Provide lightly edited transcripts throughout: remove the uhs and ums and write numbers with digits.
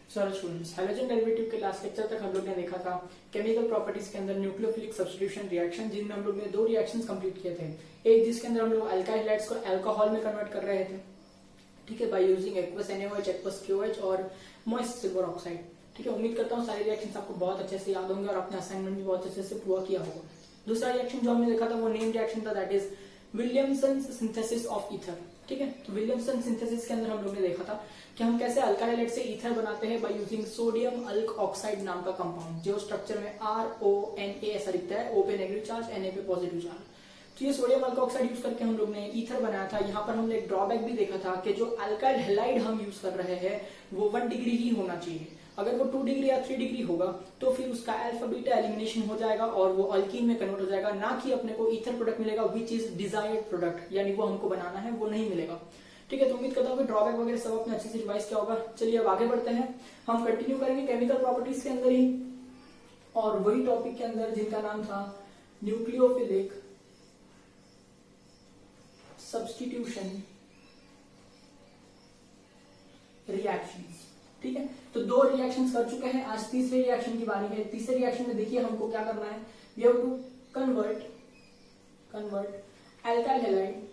Sorry students, hydrogen derivative के last lecture तक हम लोग ने देखा था केमिकल प्रॉपर्टीज के अंदर न्यूक्लियोफिलिक सब्स्टिट्यूशन रिएक्शन, जिनमें हम लोग ने दो रिएक्शंस कंप्लीट किए थे। एक जिसके अंदर हम लोग अल्काइल हैलाइड्स को अल्कोहल में कन्वर्ट कर रहे थे, ठीक है, by using aqueous NaOH, aqueous QOH और मॉइस्ट सिल्वर ऑक्साइड। ठीक है, उम्मीद करता हूँ सारे रिएक्शंस आपको बहुत अच्छे से याद होंगे और आपने असाइनमेंट भी बहुत अच्छे से पूरा किया होगा। दूसरा रिएक्शन जो हमने देखा था वो नेम रिएक्शन था, that is Williamson synthesis of ether. ठीक है, तो विलियमसन सिंथेसिस के अंदर हम लोग ने देखा था कि हम कैसे अल्काइल हैलाइड से ईथर बनाते हैं बाय यूजिंग सोडियम अल्क ऑक्साइड नाम का कंपाउंड, जो स्ट्रक्चर में RONA ऐसा दिखता है, O पे नेगेटिव चार्ज, Na पे पॉजिटिव चार्ज। तो ये सोडियम अल्क ऑक्साइड यूज करके हम लोग ने ईथर बनाया था। यहाँ पर हमने एक ड्रॉबैक भी देखा था कि जो अल्काइल हैलाइड हम यूज कर रहे हैं वो 1 डिग्री ही होना चाहिए। अगर वो 2 डिग्री या 3 डिग्री होगा तो फिर उसका अल्फा बीटा एलिमिनेशन हो जाएगा और वो अल्कीन में कन्वर्ट हो जाएगा, ना कि अपने को ईथर प्रोडक्ट मिलेगा विच इज डिजायर्ड प्रोडक्ट, यानी वो हमको बनाना है वो नहीं मिलेगा। ठीक है, तो उम्मीद करता हूँ कि ड्रॉबैक वगैरह सब आपने अच्छे से रिवाइज किया होगा। चलिए अब आगे बढ़ते हैं, हम कंटिन्यू करेंगे केमिकल प्रॉपर्टीज के अंदर ही और वही टॉपिक के अंदर जिनका नाम था न्यूक्लियोफिलिक सब्स्टिट्यूशन रिएक्शंस। ठीक है, तो 2 रिएक्शंस कर चुके हैं, आज तीसरे रिएक्शन की बारी है। तीसरे रिएक्शन में देखिए हमको क्या करना है, we have to convert alkyl halide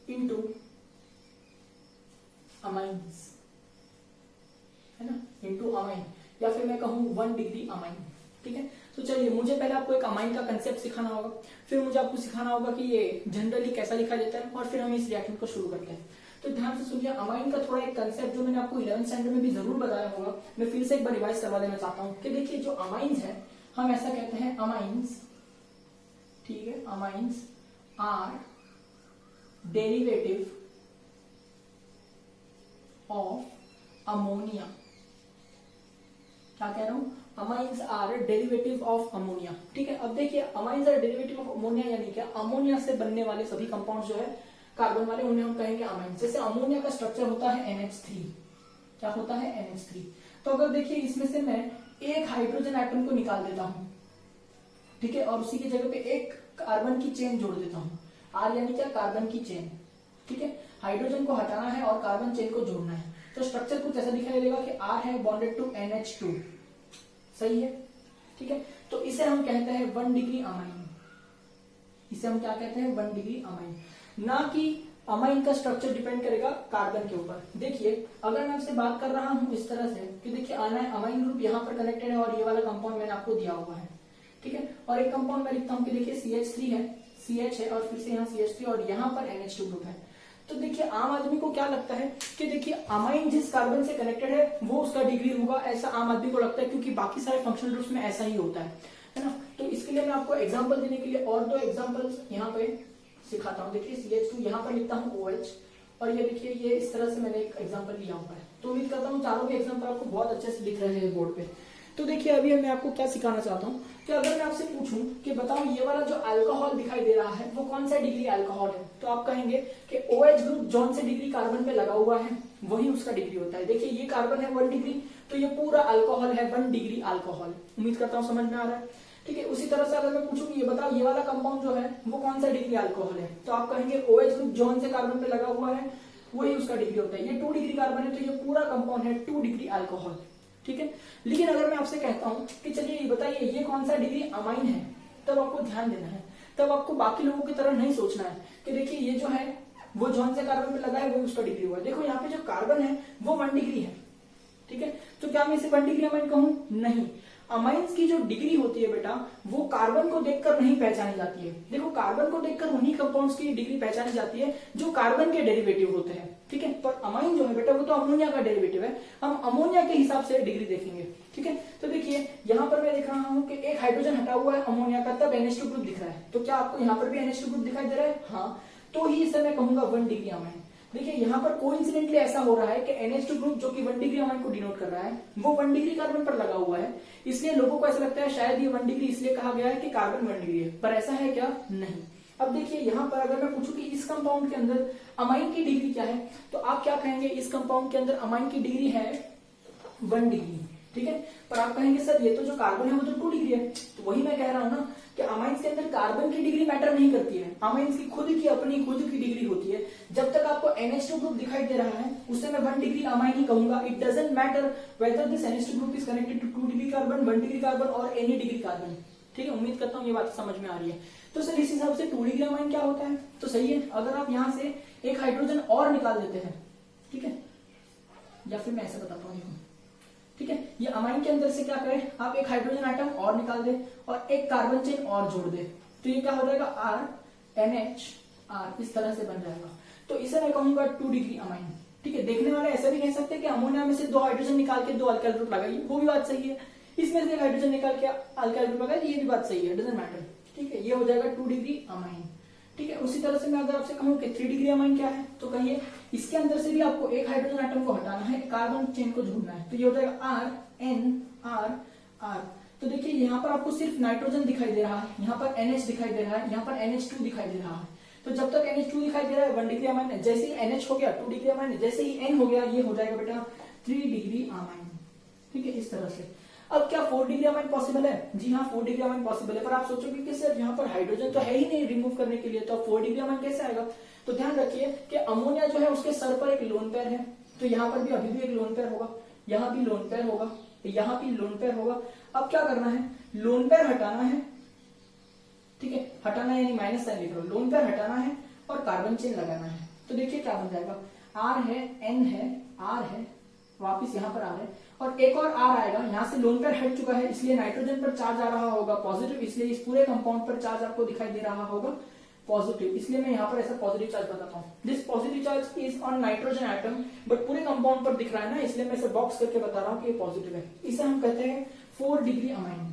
into amines, है ना, इनटू अमाइन, या फिर मैं कहूं 1 डिग्री अमाइन। ठीक है, तो चलिए मुझे पहले आपको एक अमाइन का कंसेप्ट सिखाना होगा, फिर मुझे आपको सिखाना होगा कि ये जनरली कैसा लिखा जाता है और फिर हम इस रिएक्शन को शुरू करते हैं। तो ध्यान से सुनिए, अमाइन का थोड़ा एक कंसेप्ट जो मैंने आपको 11th स्टैंडर्ड में भी जरूर बताया होगा, मैं फिर से एक बार रिवाइज करवा देना चाहता हूं कि देखिए जो अमाइन्स है हम ऐसा कहते हैं अमाइन्स, ठीक है, amines are derivative of ammonia. क्या कह रहा हूं, amines are derivative of ammonia. ठीक है, अब देखिए amines are derivative of ammonia यानी क्या, अमोनिया से बनने वाले सभी कंपाउंड जो है कार्बन वाले उन्हें हम कहेंगे अमाइन्स। जैसे अमोनिया का स्ट्रक्चर होता है NH3, क्या होता है NH3। तो अगर देखिए इसमें से मैं एक हाइड्रोजन एटम को निकाल देता हूं, ठीक है, और उसी की जगह पे एक कार्बन की चेन जोड़ देता हूं, R यानी क्या, कार्बन की चेन। ठीक है, हाइड्रोजन को हटाना है और कार्बन चेन को जोड़ना है, तो स्ट्रक्चर कुछ ऐसा दिखाई देगा कि R है बॉन्डेड टू NH2, सही है। ठीक है, तो इसे हम कहते हैं 1 डिग्री अमाइन, इसे हम क्या कहते हैं 1 डिग्री अमाइन। ना कि अमाइन का स्ट्रक्चर डिपेंड करेगा कार्बन के ऊपर। देखिए अगर मैं आपसे बात कर रहा हूं इस तरह से कि देखिए आना है अमाइन ग्रुप यहाँ पर कनेक्टेड है और ये वाला कंपाउंड मैंने आपको दिया हुआ है, ठीक है, और एक कंपाउंड मैं लिखता हूं कि देखिए CH3 है, CH है और फिर से यहाँ CH3 और यहाँ पर NH2 ग्रुप है। तो देखिए आम आदमी को क्या लगता है कि देखिए अमाइन जिस कार्बन से कनेक्टेड है वो उसका डिग्री होगा, ऐसा आम आदमी को लगता है क्योंकि बाकी सारे फंक्शनल ग्रुप्स में ऐसा ही होता है ना। तो इसके लिए मैं आपको एग्जांपल देने के लिए और 2 एग्जांपल्स यहाँ पे सिखाता हूँ। देखिए CH2 यहाँ पर लिखता हूँ OH और ये देखिए ये इस तरह से मैंने एक एग्जांपल लिया हुआ है। तो उम्मीद करता हूँ चारों भी एग्जांपल आपको बहुत अच्छे से दिख रहे हैं बोर्ड पे। तो देखिए अभी मैं आपको क्या सिखाना चाहता हूँ कि अगर मैं आपसे पूछूं कि बताओ ये वाला जो अल्कोहल दिखाई दे रहा है वो कौन सा डिग्री अल्कोहल है, तो आप कहेंगे कि OH ग्रुप जौन से डिग्री कार्बन पे लगा हुआ है वही उसका डिग्री होता है। देखिए ये कार्बन है 1 डिग्री, तो ये पूरा अल्कोहल है 1 डिग्री अल्कोहल। उम्मीद करता हूँ समझ में आ रहा है। ठीक है, उसी तरह से अगर मैं पूछूं ये बताओ ये वाला कंपाउंड जो है वो कौन सा डिग्री अल्कोहल है, तो आप कहेंगे OH ग्रुप जौन से कार्बन पे लगा हुआ है वही उसका डिग्री होता है। ये 2 डिग्री कार्बन है तो ये पूरा कंपाउंड है 2 डिग्री अल्कोहल। ठीक है, लेकिन अगर मैं आपसे कहता हूं कि चलिए ये बताइए ये कौन सा डिग्री अमाइन है, तब आपको ध्यान देना है, तब आपको बाकी लोगों की तरह नहीं सोचना है कि देखिए ये जो है वो जौन से कार्बन पे लगा है वो उसका डिग्री हुआ है। देखो यहाँ पे जो कार्बन है वो 1 डिग्री है। ठीक है, तो क्या मैं इसे 1 डिग्री अमाइन कहूं, नहीं। अमाइन्स की जो डिग्री होती है बेटा वो कार्बन को देखकर नहीं पहचानी जाती है। देखो कार्बन को देखकर उन्हीं कंपाउंड्स की डिग्री पहचानी जाती है जो कार्बन के डेरिवेटिव होते हैं। ठीक है, पर अमाइन जो है बेटा वो तो अमोनिया का डेरिवेटिव है, हम अमोनिया के हिसाब से डिग्री देखेंगे। ठीक है, तो देखिए यहाँ पर मैं देख रहा हूँ कि एक हाइड्रोजन हटा हुआ है अमोनिया का, तब NH2 ग्रुप दिख रहा है, तो क्या आपको यहाँ पर भी NH2 ग्रुप दिखाई दे रहा है, हाँ, तो ही इसे मैं कहूंगा 1 डिग्री अमाइन। देखिए यहाँ पर कोइंसिडेंटली ऐसा हो रहा है कि NH2 ग्रुप जो कि 1 डिग्री अमाइन को डिनोट कर रहा है वो 1 डिग्री कार्बन पर लगा हुआ है, इसलिए लोगों को ऐसा लगता है शायद ये 1 डिग्री इसलिए कहा गया है कि कार्बन 1 डिग्री है, पर ऐसा है क्या, नहीं। अब देखिए यहाँ पर अगर मैं पूछूं कि इस कंपाउंड के अंदर अमाइन की डिग्री क्या है, तो आप क्या कहेंगे, इस कंपाउंड के अंदर अमाइन की डिग्री है 1 डिग्री। ठीक है, पर आप कहेंगे सर ये तो जो कार्बन है वो तो 2 डिग्री है, तो वही मैं कह रहा हूं ना कि अमाइंस के अंदर कार्बन की डिग्री मैटर नहीं करती है, अमाइंस की खुद की अपनी खुद की डिग्री होती है। जब तक आपको NH2 ग्रुप दिखाई दे रहा है उसे मैं 1 डिग्री अमाइन ही कहूंगा। It doesn't matter whether this NH2 group is connected to 2 degree carbon, 1 degree carbon और एनी डिग्री कार्बन। ठीक है, उम्मीद करता हूँ ये बात समझ में आ रही है। तो सर इस हिसाब से 2 डिग्री अमाइन क्या होता है? तो सही है, अगर आप यहाँ से एक हाइड्रोजन और निकाल देते हैं, ठीक है, या फिर मैं ऐसा बताता हूँ, ठीक है, ये अमाइन के अंदर से क्या करें, आप एक हाइड्रोजन आइटम और निकाल दे और एक कार्बन चेन और जोड़ दे, तो ये क्या हो जाएगा, RNHR, इस तरह से बन जाएगा। तो इसे मैं कहूंगा 2 डिग्री अमाइन। ठीक है, देखने वाले ऐसा भी कह सकते हैं कि अमोनिया में से 2 हाइड्रोजन निकाल के 2 अल्काइल ग्रुप लगाइए, वो भी बात सही है। इसमें से एक हाइड्रोजन निकाल के अल्काइल ग्रुप लगाइए, ये भी बात सही है, डजंट मैटर। ठीक है, ये हो जाएगा 2 डिग्री अमाइन। ठीक है, उसी तरह से मैं अगर आपसे कहूं कि 3 डिग्री अमाइन क्या है, तो कहिए इसके अंदर से भी आपको एक हाइड्रोजन एटम को हटाना है, कार्बन चेन को जोड़ना है, तो ये हो जाएगा RNR। तो देखिए यहाँ पर आपको सिर्फ नाइट्रोजन दिखाई दे रहा है, यहाँ पर NH दिखाई दे रहा है, यहाँ पर NH2 दिखाई दे रहा है। तो जब तक NH2 दिखाई दे रहा है 1 डिग्री अमाइन है, जैसे ही NH हो गया 2 डिग्री अमाइन है, जैसे ही N हो गया ये हो जाएगा बेटा 3 डिग्री अमाइन। ठीक है, इस तरह से। अब क्या 4 डिग्री अमाइन पॉसिबल है? जी हाँ, 4 डिग्री अमाइन पॉसिबल है, पर आप सोचोगे कि सर यहाँ पर हाइड्रोजन तो है ही नहीं रिमूव करने के लिए, तो 4 डिग्री अमाइन कैसे आएगा? तो ध्यान रखिए कि अमोनिया जो है उसके सर पर एक लोन पेयर है, तो यहाँ पर भी अभी भी एक लोन पेयर होगा, यहाँ भी लोन पेयर होगा, यहाँ भी लोन पेयर होगा। अब क्या करना है, लोन पेयर हटाना है। ठीक है, हटाना यानी माइनस साइन लिख रहा हूं, लोन पेयर हटाना है और कार्बन चेन लगाना है। तो देखिए क्या बन जाएगा, R है, N है, R है, वापिस यहाँ पर R है और एक और R आएगा, यहाँ से लोन पेयर हट चुका है इसलिए नाइट्रोजन पर चार्ज आ रहा होगा पॉजिटिव, इसलिए इस पूरे कंपाउंड पर चार्ज आपको दिखाई दे रहा होगा पॉजिटिव, इसलिए मैं यहाँ पर ऐसा पॉजिटिव चार्ज बताता हूँ। This positive charge is on nitrogen atom, but पूरे कंपाउंड पर दिख रहा है ना, इसलिए मैं इसे बॉक्स करके बता रहा हूँ कि ये पॉजिटिव है। इसे हम कहते हैं 4 डिग्री अमाइन।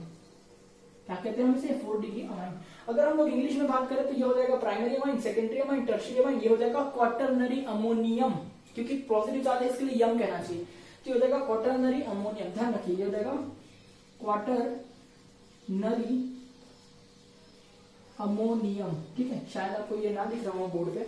क्या कहते हैं हम इसे? 4 डिग्री अमाइन। अगर हम लोग इंग्लिश में बात करें तो ये हो जाएगा primary amine, secondary amine, tertiary amine, ये हो जाएगा क्वाटरनरी अमोनियम, क्योंकि पॉजिटिव चार्ज है इसके लिए यम कहना चाहिए, तो ये हो जाएगा क्वाटरनरी अमोनियम। ध्यान रखिए ये हो जाएगा क्वाटरनरी अमोनियम। ठीक है, शायद आपको ये ना दिख रहा हो बोर्ड पे,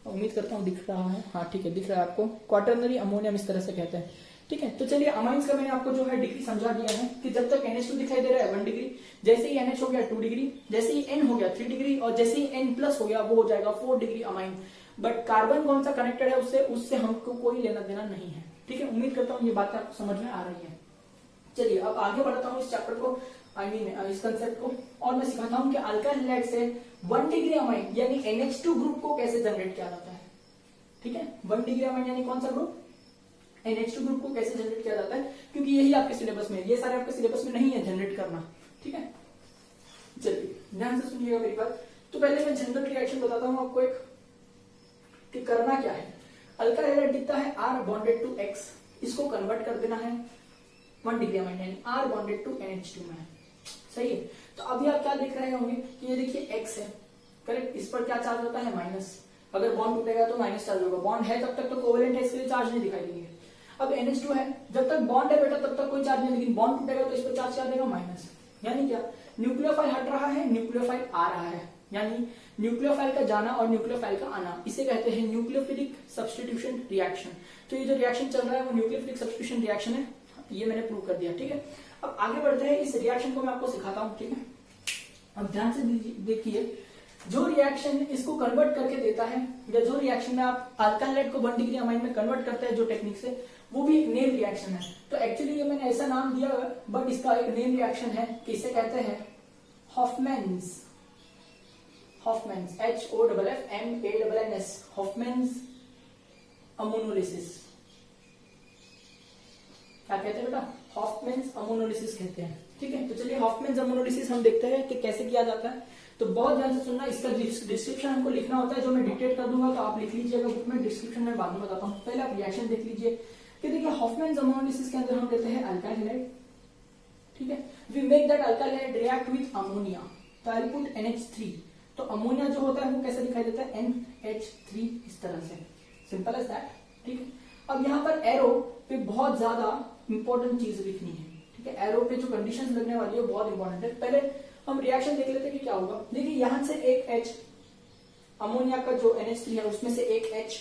उम्मीद करता हूँ दिख रहा है, हाँ ठीक है दिख रहा है आपको, क्वाटरनरी अमोनियम इस तरह से कहते हैं। ठीक है, तो चलिए अमाइंस का मैंने आपको जो है डिग्री समझा दिया है कि जब तक NH2 दिखाई दे रहा है 1 डिग्री, जैसे ही NH हो गया 2 डिग्री, जैसे ही N हो गया 3 डिग्री और जैसे ही N प्लस हो गया वो हो जाएगा 4 डिग्री अमाइन। बट कार्बन कौन सा कनेक्टेड है उससे हमको कोई लेना देना नहीं है। ठीक है, उम्मीद करता हूँ ये बात आपको समझ में आ रही है। चलिए अब आगे बढ़ता हूँ इस चैप्टर को, इस कंसेप्ट को, और मैं सिखाता हूँ कि अल्काइल हैलाइड से 1 डिग्री अमाइन यानी NH2 ग्रुप को कैसे जनरेट किया जाता है। ठीक है, 1 डिग्री अमाइन यानी कौन सा ग्रुप? NH2 ग्रुप को कैसे जनरेट किया जाता है, क्योंकि यही आपके सिलेबस में, ये सारे आपके सिलेबस में नहीं है जनरेट करना। ठीक है, चलिए ध्यान से सुनिएगा मेरी बात। तो पहले मैं जनरल रिएक्शन बताता हूँ आपको एक, कि करना क्या है। अल्काइल हैलाइड दिखता है R बॉन्डेड टू X, इसको कन्वर्ट कर देना है 1 डिग्री अमाइन यानी R बॉन्डेड टू NH2 में। सही है, तो अभी आप क्या देख रहे होंगे कि ये देखिए X है, करेक्ट, इस पर क्या चार्ज होता है? माइनस। अगर बॉन्ड टूटेगा तो माइनस चार्ज होगा, बॉन्ड है तब तक तो कोवेलेंट है, इसके लिए चार्ज नहीं दिखाई देंगे। अब NH2 है, जब तक बॉन्ड है बेटा तब तक कोई चार्ज नहीं, लेकिन बॉन्ड टूटेगा तो इस पर चार्ज क्या देगा? माइनस। यानी क्या, न्यूक्लियोफाइल हट रहा है, न्यूक्लियोफाइल आ रहा है, यानी न्यूक्लियोफाइल का जाना और न्यूक्लियोफाइल का आना, इसे कहते हैं न्यूक्लियोफिलिक सब्स्टिट्यूशन रिएक्शन। तो ये जो रिएक्शन चल रहा है वो न्यूक्लियोफिलिक सब्स्टिट्यूशन रिएक्शन है, ये मैंने प्रूव कर दिया। ठीक है, अब आगे बढ़ते हैं, इस रिएक्शन को मैं आपको सिखाता हूँ। ठीक है, अब ध्यान से देखिए, जो रिएक्शन इसको कन्वर्ट करके देता है, या जो रिएक्शन में आप अल्काइल हैलाइड को 1 डिग्री अमाइन में कन्वर्ट करते हैं जो टेक्निक से, वो भी एक नेम रिएक्शन है। तो एक्चुअली ये मैंने ऐसा नाम दिया है, बट इसका एक नेम रिएक्शन है कि इसे कहते हैं हॉफमैन्स, HOFFMANS, हॉफमैन्स अमोनोलिसिस। क्या कहते हैं बेटा? हॉफमैन्स अमोनोलिसिस कहते हैं। ठीक है, तो चलिए हॉफमैन्स अमोनोलिसिस हम देखते हैं कि कैसे किया जाता है। तो बहुत ध्यान से सुनना, इसका डिस्क्रिप्शन हमको लिखना होता है, जो मैं डिक्टेट कर दूंगा तो आप लिख लीजिएगा बुक में, डिस्क्रिप्शन में बाद में बताता हूँ। पहले आप रिएक्शन देख लीजिए कि देखिए हॉफमैन्स अमोनोलिसिस के अंदर हम लेते हैं अल्काइल हैलाइड। ठीक है, we make that alkyl halide react with ammonia, तो आई पुट NH3, तो अमोनिया जो होता है वो कैसे दिखाई देता है? NH3, इस तरह से, सिंपल एज दैट। ठीक है, अब यहाँ पर एरो पे बहुत ज्यादा इंपॉर्टेंट चीज लिखनी है। ठीक है, एरो पे जो कंडीशंस लगने वाली है बहुत इंपॉर्टेंट है। पहले हम रिएक्शन देख लेते हैं कि क्या होगा। देखिए यहाँ से एक H, अमोनिया का जो NH3 है उसमें से एक H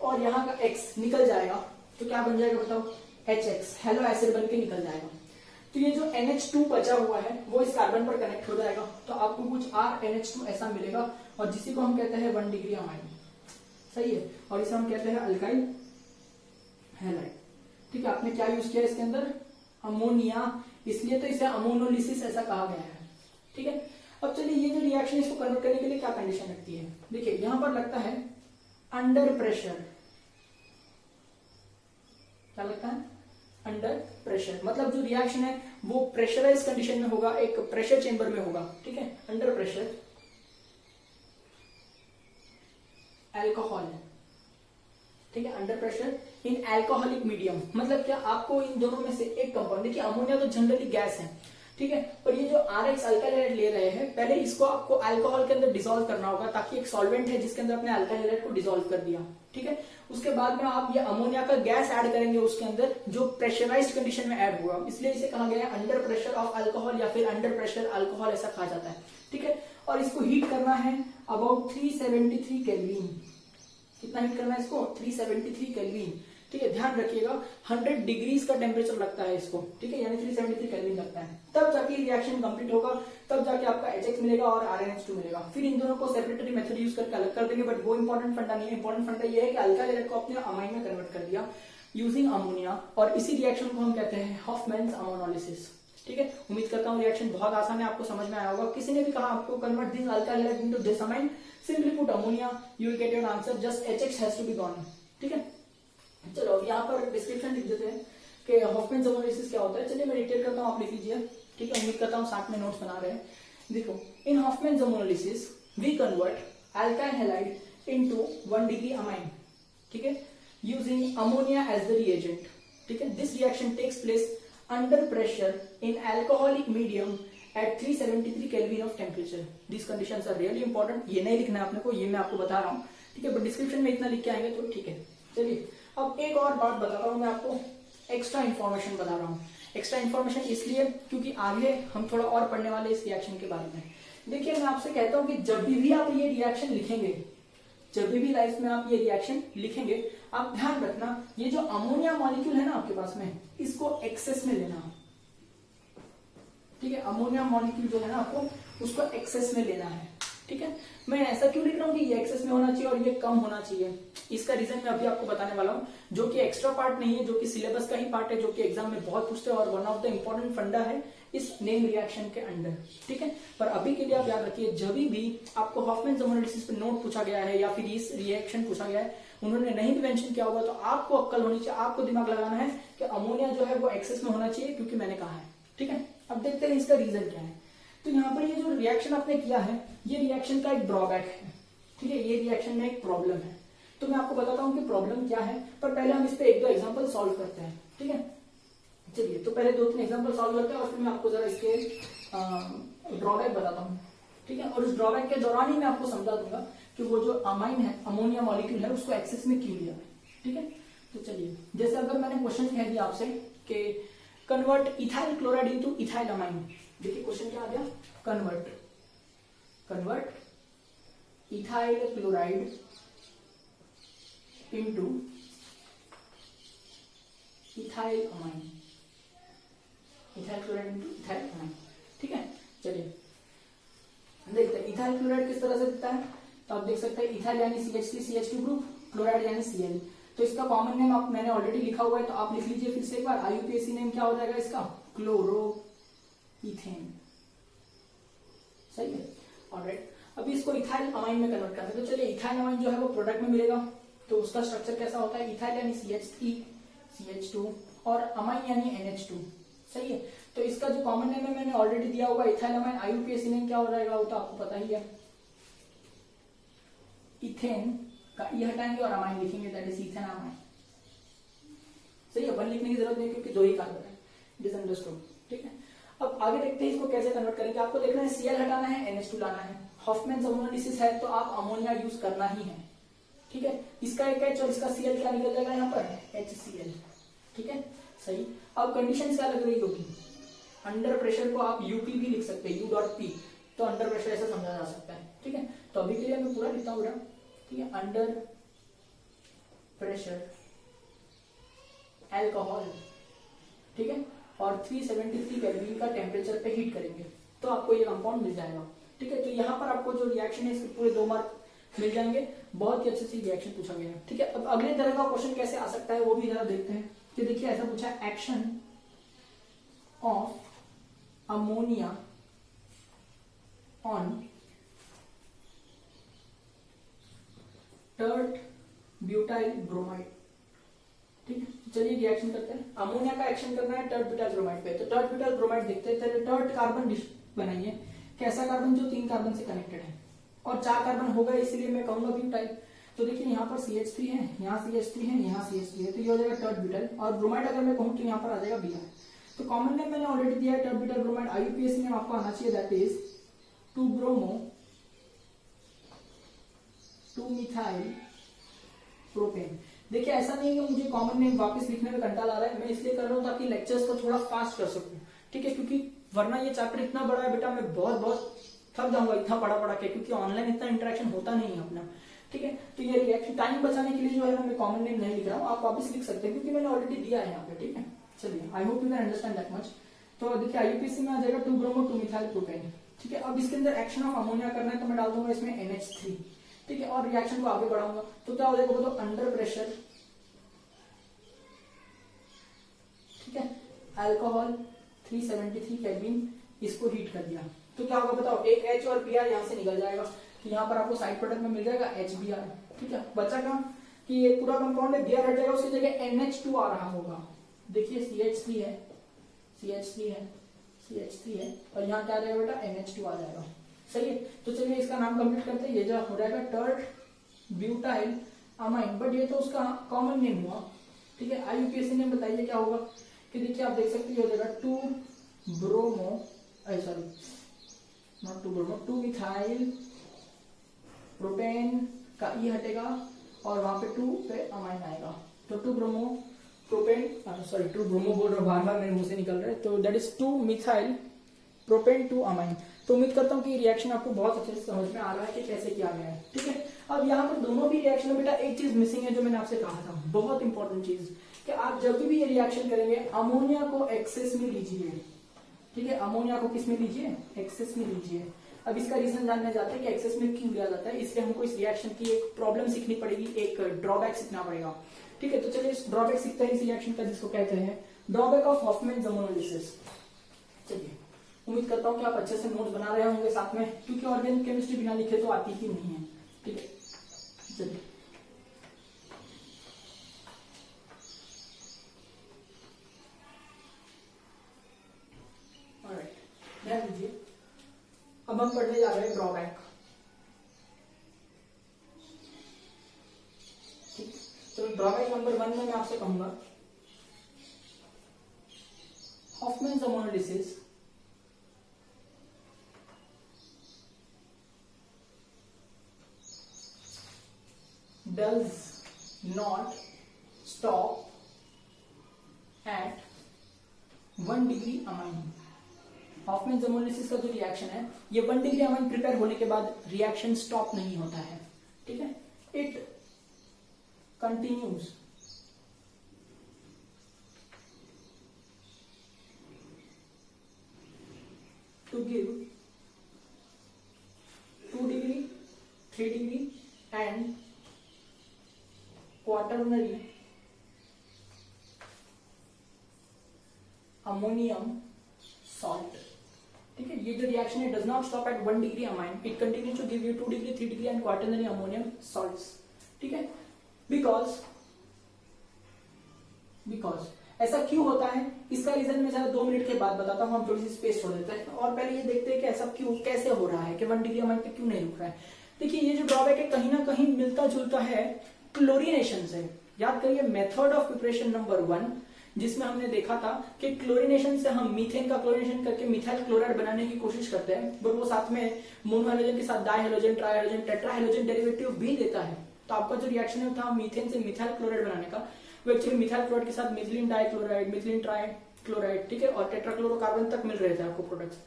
और यहाँ का X निकल जाएगा, तो क्या बन जाएगा बताओ? HX, हेलो एसिड बन के निकल जाएगा। तो ये जो NH2 बचा हुआ है वो इस कार्बन पर कनेक्ट हो जाएगा, तो आपको कुछ RNH2 ऐसा मिलेगा, और जिसी को हम कहते हैं 1 डिग्री अमाइन। सही है, और इसे हम कहते हैं अल्काइल हैलाइड। ठीक है, आपने क्या यूज किया इसके अंदर, अमोनिया, इसलिए तो इसे अमोनोलिसिस ऐसा कहा गया है। ठीक है, अब चलिए ये जो रिएक्शन इसको कन्वर्ट करने के लिए क्या कंडीशन लगती है, देखिए यहां पर लगता है अंडर प्रेशर। क्या लगता है, अंडर प्रेशर, मतलब जो रिएक्शन है वो प्रेशराइज कंडीशन में होगा, एक प्रेशर चेंबर में होगा। ठीक है, अंडर प्रेशर एल्कोहल, ठीक है, अंडर प्रेशर इन एल्कोहलिक मीडियम, मतलब क्या आपको इन दोनों में से एक कंपाउंड, देखिए अमोनिया तो जनरली गैस है, ठीक है, और ये जो RX अल्काइल हैलाइड ले रहे हैं, पहले इसको आपको अल्कोहल के अंदर डिसॉल्व करना होगा, ताकि एक सॉल्वेंट है जिसके अंदर अपने अल्काइल हैलाइड को डिसॉल्व कर दिया। ठीक है, उसके बाद में आप ये अमोनिया का गैस ऐड करेंगे उसके अंदर, जो प्रेशराइज्ड कंडीशन में ऐड हुआ, इसलिए इसे कहा गया है अंडर प्रेशर ऑफ अल्कोहल या फिर अंडर प्रेशर अल्कोहल ऐसा कहा जाता है। ठीक है, और इसको हीट करना है अबाउट 373 केल्विन। कितना हीट करना है इसको, 373 केल्विन। ठीक है, ध्यान रखिएगा 100 डिग्रीज का टेम्परेचर लगता है इसको। ठीक है, यानी 373 केल्विन लगता है, तब जाके रिएक्शन कंप्लीट होगा, तब जाके आपका HX मिलेगा और RNH2 मिलेगा। फिर इन दोनों को सेपरेटरी मेथड यूज करके अलग कर देंगे, बट वो इंपॉर्टेंट फंडा नहीं है। इंपॉर्टेंट फंडा ये है कि अल्काइल हैलाइड को अपने अमाइन में कन्वर्ट कर दिया यूजिंग अमोनिया, और इसी रिएक्शन को हम कहते हैं हॉफमैन्स अमोनोलिसिस। ठीक है, उम्मीद करता हूँ रिएक्शन बहुत आसान है, आपको समझ में आया होगा। किसी ने भी कहा आपको convert this alkyl halide into this amine, simply put ammonia, you will get your answer, just HX has to be gone. ठीक है, चलो यहाँ पर डिस्क्रिप्शन लिख देते हैं कि हॉफमैन्स अमोनोलिसिस क्या होता है। चलिए मैं डिटेल करता हूँ, आप लिख लीजिए। ठीक है, उम्मीद करता हूँ साथ में नोट्स बना रहे हैं। देखो, in Hoffmann's ammonolysis we convert alkyl halide into 1 degree amine. ठीक है, using ammonia as the reagent. ठीक है, this reaction takes place under pressure in alcoholic medium at 373 Kelvin of temperature. These conditions are really important. ये नहीं लिखना है आपने को, ये मैं आपको बता रहा हूँ। ठीक है, बट डिस्क्रिप्शन में इतना लिख के आएंगे तो ठीक है। चलिए अब एक और बात बता रहा हूँ मैं आपको, एक्स्ट्रा इन्फॉर्मेशन बता रहा हूँ। एक्स्ट्रा इन्फॉर्मेशन इसलिए क्योंकि आगे हम थोड़ा और पढ़ने वाले इस रिएक्शन के बारे में। देखिए, मैं आपसे कहता हूँ कि जब भी आप ये रिएक्शन लिखेंगे, जब भी लाइफ में आप ये रिएक्शन लिखेंगे, आप ध्यान रखना ये जो अमोनिया मॉलिक्यूल है ना आपके पास में, इसको एक्सेस में लेना। ठीक है, अमोनिया मॉलिक्यूल जो है ना आपको उसको एक्सेस में लेना है। ठीक है, मैं ऐसा क्यों लिख रहा हूँ कि ये एक्सेस में होना चाहिए और ये कम होना चाहिए, इसका रीजन मैं अभी आपको बताने वाला हूँ, जो कि एक्स्ट्रा पार्ट नहीं है, जो कि सिलेबस का ही पार्ट है, जो कि एग्जाम में बहुत पूछते हैं और वन ऑफ द इंपॉर्टेंट फंडा है इस नेम रिएक्शन के अंडर। ठीक है, पर अभी के लिए आप याद रखिए, जब भी आपको हॉफमैन्स अमोनोलिसिस पे नोट पूछा गया है या फिर इस रिएक्शन पूछा गया है, उन्होंने नहीं भी मेंशन किया होगा, तो आपको अक्ल होनी चाहिए, आपको दिमाग लगाना है कि अमोनिया जो है वो एक्सेस में होना चाहिए, क्योंकि मैंने कहा है। ठीक है, अब देखते हैं इसका रीजन क्या है। तो यहाँ पर ये जो रिएक्शन आपने किया है, ये रिएक्शन का एक ड्रॉबैक है। ठीक है, ये रिएक्शन में एक प्रॉब्लम है, तो मैं आपको बताता हूँ कि प्रॉब्लम क्या है, पर पहले हम इस पे 1-2 एग्जांपल सॉल्व करते हैं। ठीक है, चलिए तो पहले 2-3 एग्जांपल सॉल्व करते हैं और फिर मैं आपको जरा इसके ड्रॉबैक बताता हूँ। ठीक है, और उस ड्रॉबैक के दौरान ही मैं आपको समझा दूंगा कि वो जो अमाइन है, अमोनिया मॉलिक्यूल है, उसको एक्सेस में क्यों लिया है। ठीक है, तो चलिए, जैसे अगर मैंने क्वेश्चन कह दिया आपसे कि convert ethyl chloride into ethyl amine, देखिए क्वेश्चन क्या आ गया, convert ethyl chloride into ethyl amine, ethyl chloride into ethyl amine. ठीक है, चलिए देखते हैं इथाइल क्लोराइड किस तरह से दिखता है। तो आप देख सकते हैं इथाइल यानी CH3CH2 ग्रुप, क्लोराइड यानी Cl, तो इसका कॉमन नेम आप मैंने ऑलरेडी लिखा हुआ है, तो आप लिख लीजिए फिर से एक बार। IUPAC नेम क्या हो जाएगा इसका, क्लोरो इथेन। सही है, ऑलराइट। अभी इसको इथाइल अमाइन में कन्वर्ट करते हैं, तो चलिए इथाइल अमाइन जो है वो प्रोडक्ट में मिलेगा, तो उसका स्ट्रक्चर कैसा होता है, इथाइल यानी CH3CH2 और अमाइन यानी NH2। सही है, तो इसका जो कॉमन नेम है मैंने ऑलरेडी दिया होगा, इथाइल अमाइन। IUPAC नेम क्या हो जाएगा वो तो आपको पता ही है, इथेन का ई हटाएंगे और अमाइन लिखेंगे, दैट इज इथेन अमाइन। सही है, 1 लिखने की जरूरत नहीं क्योंकि 2 ही कार्बन है, इट इज अंडरस्टूड। ठीक है, अब आगे देखते हैं इसको कैसे कन्वर्ट करेंगे। आपको देखना है Cl हटाना है, NH2 लाना है। हॉफमैन्स अमोनोलिसिस है तो आप अमोनिया यूज करना ही है। ठीक है, इसका एक H और इसका Cl क्या निकल जाएगा यहाँ पर, HCl। ठीक है, सही। अब कंडीशन क्या लग रही होगी, अंडर प्रेशर को आप UP भी लिख सकते हैं, U.P, तो अंडर प्रेशर ऐसा समझा जा सकता है। ठीक है, तो अभी के लिए मैं पूरा लिखता हूँ। ठीक है, अंडर प्रेशर अल्कोहल, ठीक है, और 373 केल्विन का टेम्परेचर पे हीट करेंगे तो आपको ये कंपाउंड मिल जाएगा। ठीक है, तो यहाँ पर आपको जो रिएक्शन है इसके पूरे 2 मार्क मिल जाएंगे। बहुत ही अच्छे से रिएक्शन पूछा गया है। ठीक है, अब अगले तरह का क्वेश्चन कैसे आ सकता है वो भी जरा देखते हैं। तो देखिए ऐसा पूछा है, action of ammonia on tert butyl bromide. ठीक है, चलिए रिएक्शन करते हैं। अमोनिया का एक्शन करना है टर्ट ब्यूटाइल ब्रोमाइड पे। तो टर्ट ब्यूटाइल ब्रोमाइड देखते हैं। टर्ट कार्बन बनाइए, कैसा कार्बन जो 3 कार्बन से कनेक्टेड है और 4 कार्बन होगा, इसलिए मैं कहूंगा ब्यूटाइल। तो देखिए यहाँ पर CH3 है, यहाँ CH3 है, यहाँ CH3 है, तो ये हो जाएगा टर्ट ब्यूटाइल। और ब्रोमाइड अगर मैं कहूँ तो यहाँ पर आ जाएगा Br। तो कॉमन नेम मैंने ऑलरेडी दिया है tert butyl bromide. IUPAC name आपको आना चाहिए, दैट इज 2-ब्रोमो 2-मिथाइल प्रोपेन। देखिए ऐसा नहीं है कि मुझे कॉमन नेम वापस लिखने में कंटाला आ रहा है, मैं इसलिए कर रहा हूँ ताकि लेक्चर्स को थोड़ा फास्ट कर सकूं। ठीक है, क्योंकि वरना ये चैप्टर इतना बड़ा है बेटा, मैं बहुत थक जाऊंगा इतना पढ़ा के, क्योंकि ऑनलाइन इतना इंटरेक्शन होता नहीं है अपना। ठीक है, तो ये रिएक्शन टाइम बचाने के लिए जो है ना, मैं कॉमन नेम नहीं लिख रहा हूँ, आप वापस लिख सकते हैं क्योंकि मैंने ऑलरेडी दिया है यहाँ पे। ठीक है, चलिए I hope you can understand that much. तो देखिए IUPAC में आ जाएगा 2-ब्रोमो 2-मिथाइल प्रोपेन। ठीक है, अब इसके अंदर एक्शन ऑफ अमोनिया करना है, तो मैं डाल दूंगा इसमें NH3। ठीक है, और रिएक्शन को आगे बढ़ाऊंगा तो क्या हो जाएगा बोलो, अंडर प्रेशर। ठीक है, अल्कोहल 373 केल्विन, इसको हीट कर दिया तो क्या होगा बताओ, एक H और Br यहाँ से निकल जाएगा। तो यहाँ पर आपको साइड प्रोडक्ट में मिल जाएगा HBr। ठीक है, बचा क्या कि ये पूरा कंपाउंड है, Br हट जाएगा, उसकी जगह NH2 आ रहा होगा। देखिए CH3 है, CH3 है, CH3 है, और यहाँ क्या आ जाएगा बेटा, NH2 आ जाएगा। सही है, तो चलिए इसका नाम कंप्लीट करते हैं। ये जो हो जाएगा टर्ट ब्यूटाइल अमाइन, बट ये तो उसका कॉमन नेम हुआ। ठीक है, IUPAC नेम बताइए क्या होगा, कि देखिए आप देख सकते हो जाएगा 2-ब्रोमो, सॉरी नॉट 2-ब्रोमो 2-मिथाइल प्रोपेन का ई हटेगा और वहां पे 2 पे अमाइन आएगा, तो 2-ब्रोमो प्रोपेन, सॉरी 2-ब्रोमो बोल रहा हूँ, बार मेरे मुंह से निकल रहा है, तो दैट इज 2-मिथाइल प्रोपेन 2 अमाइन। तो उम्मीद करता हूँ कि रिएक्शन आपको बहुत अच्छे से समझ में आ रहा है कि कैसे किया गया है। ठीक है, अब यहाँ पर दोनों भी रिएक्शन में बेटा एक चीज मिसिंग है जो मैंने आपसे कहा था, बहुत इंपॉर्टेंट चीज, कि आप जब भी ये रिएक्शन करेंगे अमोनिया को एक्सेस में लीजिए। ठीक है, अमोनिया को किस में लीजिए, एक्सेस में लीजिए। अब इसका रीजन जानने जाते हैं कि एक्सेस में क्यों लिया जाता है, इसलिए हमको इस रिएक्शन की एक प्रॉब्लम सीखनी पड़ेगी, एक ड्रॉबैक सीखना पड़ेगा। ठीक है, तो चलिए इस ड्रॉबैक सीखते हैं इस रिएक्शन का, जिसको कहते हैं ड्रॉबैक ऑफ हॉफमैन-ज़मोलाइसिस। चलिए उम्मीद करता हूँ कि आप अच्छे से नोट्स बना रहे होंगे साथ में, क्योंकि ऑर्गेनिक केमिस्ट्री बिना लिखे तो आती ही नहीं है। ठीक है, चलिए ध्यान दीजिए, अब हम पढ़ने जा रहे हैं ड्रॉबैक। ठीक, तो ड्रॉबैक नंबर 1 में मैं आपसे कहूंगा, Hoffmann ammonolysis does not stop at 1 degree amine. Hoffmann ammonolysis का जो रिएक्शन है, ये 1 डिग्री अमाइन प्रिपेयर होने के बाद रिएक्शन स्टॉप नहीं होता है। ठीक है, it continues to give 2 degree 3 degree and quaternary ammonium salt. ठीक है, ये जो रिएक्शन है does not stop at 1 degree amine, it continues to give you 2 degree 3 degree and quaternary ammonium salts. ठीक है, बिकॉज ऐसा क्यों होता है, इसका रीजन मैं जरा 2 मिनट के बाद बताता हूँ, हम थोड़ी सी स्पेस छोड़ देते हैं, और पहले ये देखते हैं कि ऐसा क्यों कैसे हो रहा है, कि 1 डिग्री अमाइन पे क्यों नहीं रुक रहा है। देखिए ये जो ड्रॉबैक है कहीं ना कहीं मिलता जुलता है क्लोरीनेशन से। याद करिए मेथड ऑफ प्रिपरेशन नंबर 1, जिसमें हमने देखा था कि क्लोरीनेशन से हम मीथेन का क्लोरीनेशन करके मिथाइल क्लोराइड बनाने की कोशिश करते हैं, बट वो साथ में मोनो हाइड्रोजन के साथ di hydrogen, try hydrogen, tetra hydrogen derivative भी देता है। तो आपका जो रिएक्शन है था मीथेन से मिथाइल क्लोराइड बनाने का, वो एक्चुअली मिथाइल क्लोराइड के साथ methylene dichloride, methylene try chloride, ठीक है, और टेट्राक्लोरोकार्बन तक मिल रहे थे आपको प्रोडक्ट्स,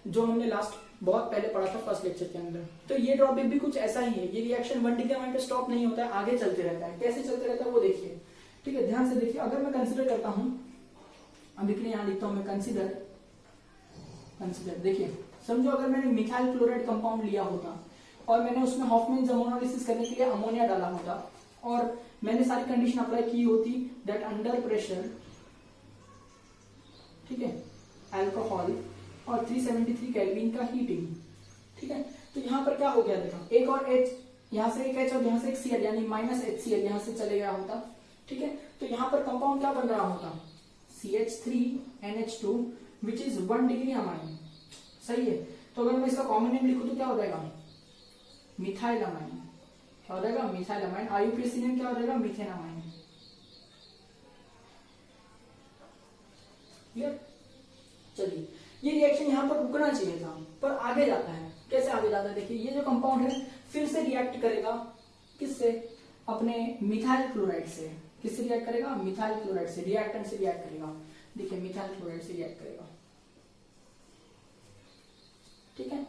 जो हमने लास्ट बहुत पहले पढ़ा था फर्स्ट लेक्चर के अंदर। तो ये ड्रॉबैक भी कुछ ऐसा ही है, ये रिएक्शन 1 डिग्री अमाइन पे स्टॉप नहीं होता है, आगे चलते रहता है। कैसे चलते रहता है वो देखिए। ठीक है, ध्यान से देखिए, अगर मैं कंसिडर करता हूं, अभी के लिए यहां लिखता हूं मैं कंसिडर, देखिए समझो अगर मैंने मिथाइल क्लोराइड कंपाउंड लिया होता और मैंने उसमें हॉफमैन अमोनोलिसिस करने के लिए अमोनिया डाला होता और मैंने सारी कंडीशन अप्लाई की होती दैट अंडर प्रेशर, ठीक है, अल्कोहल और 373 केल्विन का हीटिंग, ठीक है। तो यहाँ पर क्या हो गया देखो, एक और H, यहाँ से एक H और यहाँ से एक Cl यानी -HCl यहाँ से चले गया होता, ठीक है। तो यहाँ पर कंपाउंड क्या बन रहा होता, CH3NH2 which is 1 degree amine, सही है। तो अगर मैं इसका कॉमन नेम लिखूं तो क्या हो जाएगा, मिथाइल अमाइन, क्या हो जाएगा, मिथाइल अमाइन। IUPAC नेम क्या हो जाएगा, मीथेन अमाइन, क्लियर। चलिए ये रिएक्शन यहाँ पर रुकना चाहिए था पर आगे जाता है। कैसे आगे जाता है, देखिए ये जो कंपाउंड है फिर से रिएक्ट करेगा किससे, अपने मिथाइल क्लोराइड से। किससे रिएक्ट करेगा, मिथाइल क्लोराइड से, रिएक्टेंट से रिएक्ट करेगा। देखिए मिथाइल क्लोराइड से रिएक्ट करेगा, ठीक है।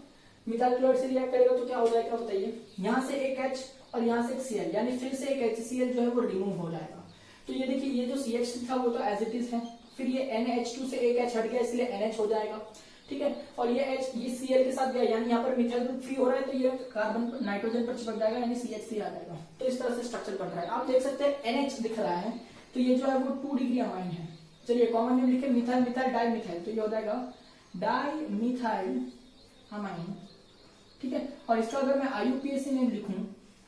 मिथाइल क्लोराइड से रिएक्ट करेगा तो क्या हो जाएगा बताइए, यहां से एक H और यहां से एक Cl यानी फिर से एक HCl जो है वो रिमूव हो जाएगा। तो ये देखिए ये जो CH3 था वो तो एज इट इज है, फिर ये NH2 से एक H हट गया इसलिए NH हो जाएगा, ठीक है। और ये H ये Cl के साथ गया यानी यहाँ पर मिथाइल ग्रुप फ्री हो रहा है तो ये कार्बन नाइट्रोजन पर चिपक जाएगा यानी CH3 आ जाएगा। तो इस तरह से स्ट्रक्चर बन रहा है। आप देख सकते हैं NH दिख रहा है तो ये जो है वो 2 डिग्री अमाइन है। चलिए कॉमन नेम लिखे मिथाइल, मिथाइल डाई मिथाइल, तो ये हो जाएगा डाई मिथाइल अमाइन, ठीक है। और इसका अगर मैं IUPAC नेम लिखूं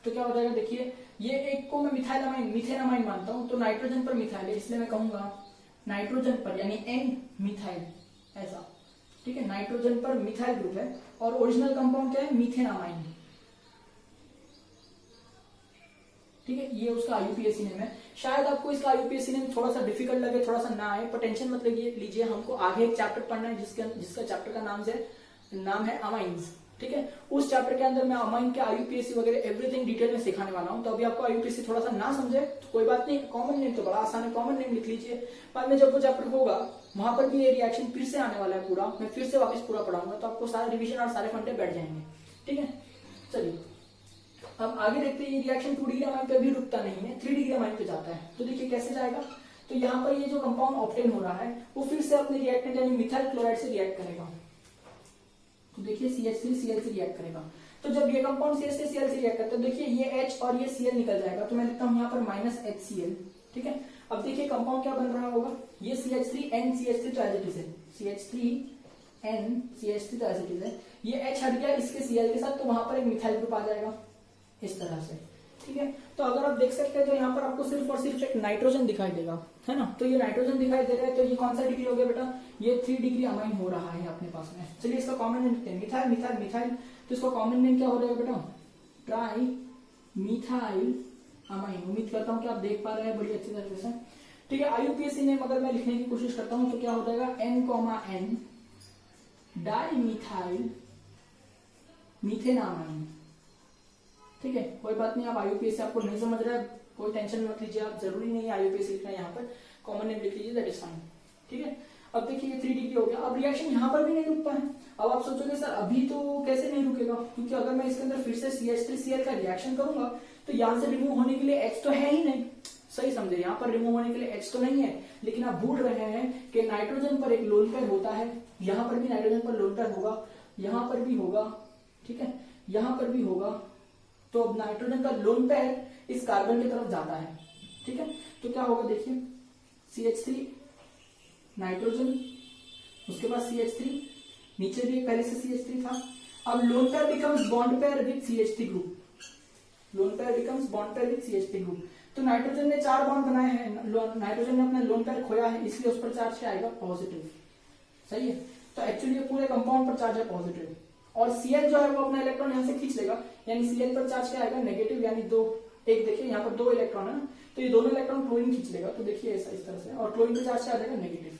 तो क्या हो जाएगा, देखिए ये एक को मैं मिथाइल अमाइन मीथेन अमाइन मानता हूं तो नाइट्रोजन पर मिथाइल है इसलिए मैं कहूंगा नाइट्रोजन पर यानी N मिथाइल ऐसा, ठीक है। नाइट्रोजन पर मिथाइल ग्रुप है और ओरिजिनल कंपाउंड क्या है, मीथेन अमाइन, ठीक है। ये उसका IUPAC नेम है। शायद आपको इसका IUPAC नेम थोड़ा सा डिफिकल्ट लगे, थोड़ा सा ना आए, पर टेंशन मत लीजिए, हमको आगे एक चैप्टर पढ़ना है जिसका चैप्टर का नाम है अमाइंस, ठीक है। उस चैप्टर के अंदर मैं अमाइन के IUPAC वगैरह एवरीथिंग डिटेल में सिखाने वाला हूं। तो अभी आपको IUPAC थोड़ा सा ना समझे तो कोई बात नहीं, कॉमन नेम तो बड़ा आसान है, कॉमन नेम लिख लीजिए। बाद में जब वो चैप्टर होगा वहां पर भी ये रिएक्शन फिर से आने वाला है पूरा, मैं फिर से वापस पूरा पढ़ाऊंगा तो आपको सारा रिविजन और सारे फंडे बैठ जाएंगे, ठीक है। चलिए अब आगे देखते हैं, ये रिएक्शन 2 डिग्री अमाइन पे भी रुकता नहीं है, 3 डिग्री अमाइन पे जाता है। तो देखिए कैसे जाएगा, तो यहाँ पर ये जो कंपाउंड ऑब्टेन हो रहा है वो फिर से अपने रिएक्टेंट यानी मिथाइल क्लोराइड से रिएक्ट करेगा। तो देखिए CH3Cl से रिएक्ट करेगा। तो जब ये कंपाउंड CH3Cl से रिएक्ट करता है तो देखिए ये H और ये Cl निकल जाएगा तो मैं लिखता हूं यहाँ पर -HCl, ठीक है। अब देखिए कंपाउंड क्या बन रहा होगा, ये CH3NCH3 तो एज इट इज है, CH3NCH3 तो एज इट इज है, ये H हट गया इसके Cl के साथ तो वहां पर एक मिथाइल ग्रुप आ जाएगा इस तरह से, ठीक है। तो अगर आप देख सकते हैं तो यहाँ पर आपको सिर्फ और सिर्फ एक नाइट्रोजन दिखाई देगा, है ना। तो ये नाइट्रोजन दिखाई दे रहा है तो ये कौन सा डिग्री हो गया बेटा, ये 3 डिग्री अमाइन हो रहा है अपने पास में। चलिए इसका कॉमन नेम लिखते हैं, मिथाइल मिथाइल मिथाइल, तो इसका कॉमन नेम क्या हो जाएगा बेटा, ट्राई मिथाइल अमाइन। उम्मीद करता हूँ कि आप देख पा रहे हैं बड़ी अच्छी तरीके से, ठीक है। IUPAC नेम अगर मैं लिखने की कोशिश करता हूँ तो क्या हो जाएगा, N, di methyl methane amine, ठीक है। कोई बात नहीं, आप IUPAC आपको नहीं समझ रहा है कोई टेंशन मत लीजिए, आप जरूरी नहीं है IUPAC लिखना, यहाँ पर कॉमन नेम लिख लीजिए, दैट इज फाइन, ठीक है। अब देखिए ये 3 डिग्री हो गया। अब रिएक्शन यहाँ पर भी नहीं रुकता है। अब आप सोचोगे सर अभी तो कैसे नहीं रुकेगा, क्योंकि अगर मैं इसके अंदर फिर से CH3Cl का रिएक्शन करूंगा तो यहाँ से रिमूव होने के लिए H तो है ही नहीं, सही समझे, यहाँ पर रिमूव होने के लिए H तो नहीं है। लेकिन आप भूल रहे हैं कि नाइट्रोजन पर एक लोन पेयर होता है, यहाँ पर भी नाइट्रोजन पर लोन पेयर होगा, यहाँ पर भी होगा, ठीक है, यहाँ पर भी होगा। तो अब नाइट्रोजन का लोन पेयर इस कार्बन की तरफ जाता है, ठीक है। तो क्या होगा देखिए, CH3 नाइट्रोजन, उसके बाद CH3, नीचे भी पहले से CH3 था। अब lone pair becomes bond pair with CH3 group, lone pair becomes bond pair with CH3 group. तो नाइट्रोजन ने 4 बॉन्ड बनाए हैं, नाइट्रोजन ने अपना लोन पेयर खोया है इसलिए उस पर चार्ज क्या आएगा, पॉजिटिव, सही है। तो एक्चुअली पूरे कंपाउंड पर चार्ज है पॉजिटिव और Cl जो है वो अपना इलेक्ट्रॉन यहाँ से खींच लेगा यानी Cl पर चार्ज क्या आएगा, नेगेटिव, यानी 2, एक देखिए यहाँ पर 2 इलेक्ट्रॉन है ना, तो ये दोनों इलेक्ट्रॉन क्लोरीन खींच लेगा। तो देखिए ऐसा इस तरह से, और क्लोरीन पर चार्ज क्या आ जाएगा, नेगेटिव,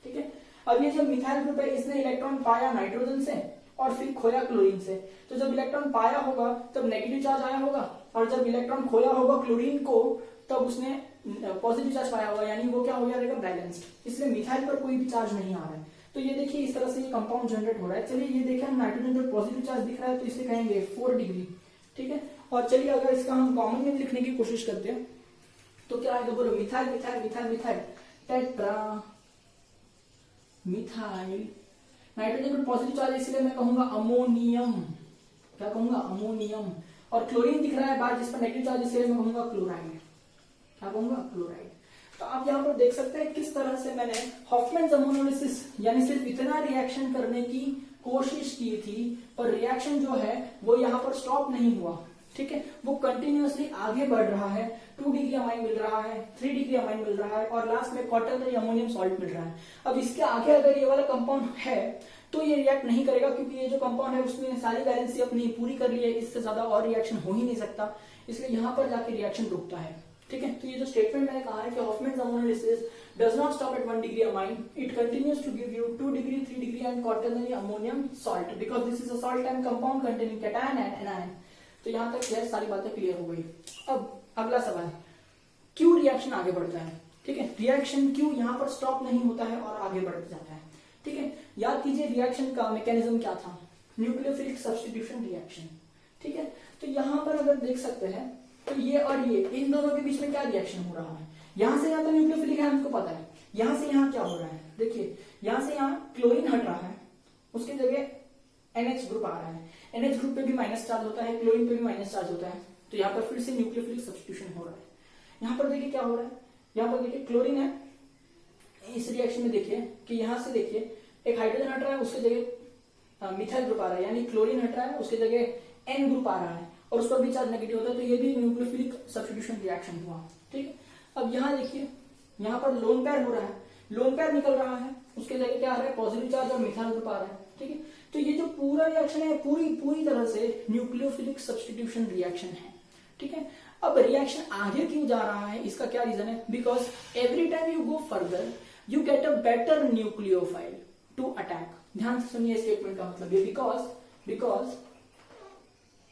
ठीक है। अब ये जो मिथाइल ग्रुप है इसने इलेक्ट्रॉन पाया नाइट्रोजन से और फिर खोया क्लोरीन से। तो जब इलेक्ट्रॉन पाया होगा तब नेगेटिव चार्ज आया होगा और जब इलेक्ट्रॉन खोया होगा क्लोरीन को तब उसने पॉजिटिव चार्ज पाया होगा, यानी वो क्या हो गया रहेगा, बैलेंस्ड। इसलिए मिथाइल पर कोई भी चार्ज नहीं आ रहा है। तो ये देखिए इस तरह से ये कंपाउंड जनरेट हो रहा है। चलिए ये देखें नाइट्रोजन पर पॉजिटिव चार्ज दिख रहा है तो इसे कहेंगे 4 डिग्री, ठीक है। और चलिए अगर इसका हम कॉमन नेम लिखने की कोशिश करते हैं तो क्या आएगा, बोलो, methyl methyl methyl methyl tetra methyl. Nitrogen पर पॉजिटिव चार्ज इसलिए मैं कहूंगा अमोनियम, क्या कहूंगा, अमोनियम। और क्लोरीन दिख रहा है बाहर जिस पर नेगेटिव चार्ज, इसलिए मैं कहूंगा क्लोराइड। क्या कहूंगा, क्लोराइड। तो आप यहाँ पर देख सकते हैं किस तरह से मैंने हॉफमैन्स अमोनोलिसिस यानी सिर्फ इतना रिएक्शन करने की कोशिश की थी, पर रिएक्शन जो है वो यहाँ पर स्टॉप नहीं हुआ, ठीक है, वो कंटिन्यूअसली आगे बढ़ रहा है। 2 डिग्री अमाइन मिल रहा है, 3 डिग्री अमाइन मिल रहा है, और लास्ट में क्वाटरनरी अमोनियम सॉल्ट मिल रहा है। अब इसके आगे अगर ये वाला कंपाउंड है तो ये रिएक्ट नहीं करेगा, क्योंकि ये जो कंपाउंड है उसने सारी वैलेंसी अपनी पूरी कर ली है, इससे ज्यादा और रिएक्शन हो ही नहीं सकता, इसलिए यहाँ पर जाके रिएक्शन रुकता है, ठीक है। तो ये जो स्टेटमेंट मैंने कहा है कि Hoffmann's ammonolysis does not stop at 1 degree amine, it continues to give you 2 degree, 3 degree and quaternary ammonium salt, because this is a salt time compound containing cation and anion. तो यहाँ तक यह सारी बातें क्लियर हो गई। अब अगला सवाल, क्यों रिएक्शन आगे बढ़ता है, ठीक है, रिएक्शन क्यों यहाँ पर स्टॉप नहीं होता है और आगे बढ़ जाता है, ठीक है। याद कीजिए रिएक्शन का मैकेनिज्म क्या था, न्यूक्लियोफिलिक सब्स्टिट्यूशन रिएक्शन, ठीक है। तो यहाँ पर अगर देख सकते हैं तो ये और ये इन दोनों के बीच में क्या रिएक्शन हो रहा है, यहां से यहाँ तो न्यूक्लियोफिलिक है हमको पता है, यहां से यहाँ क्या हो रहा है, देखिए यहां से यहाँ क्लोरीन हट रहा है, उसकी जगह NH ग्रुप आ रहा है, NH ग्रुप पे भी माइनस चार्ज होता है, क्लोरीन पे भी माइनस चार्ज होता है, तो यहाँ पर फिर से न्यूक्लियोफिलिक सब्स्टिट्यूशन हो रहा है। यहाँ पर देखिए क्या हो रहा है, यहाँ पर देखिए क्लोरीन है, इस रिएक्शन में देखिए कि यहाँ से देखिए एक हाइड्रोजन हट रहा है, उसकी जगह मिथाइल ग्रुप आ रहा है, यानी क्लोरीन हट रहा है, उसकी जगह N ग्रुप आ रहा है, और उस पर भी चार्ज नेगेटिव होता है, तो ये भी न्यूक्लियोफिलिक सब्स्टिट्यूशन रिएक्शन हुआ, ठीक है। अब यहाँ देखिए, यहाँ पर लोन पेयर हो रहा है, लोन पेयर निकल रहा है, उसके जगह क्या आ रहा है, पॉजिटिव चार्ज और मिथाइल ग्रुप आ रहा है, ठीक है। तो ये जो पूरा रिएक्शन है पूरी तरह से न्यूक्लियोफिलिक सब्स्टिट्यूशन रिएक्शन है, ठीक है। अब रिएक्शन आगे क्यों जा रहा है, इसका क्या रीजन है, because every time you go further you get a better nucleophile to attack. ध्यान से सुनिए स्टेटमेंट का मतलब ये, because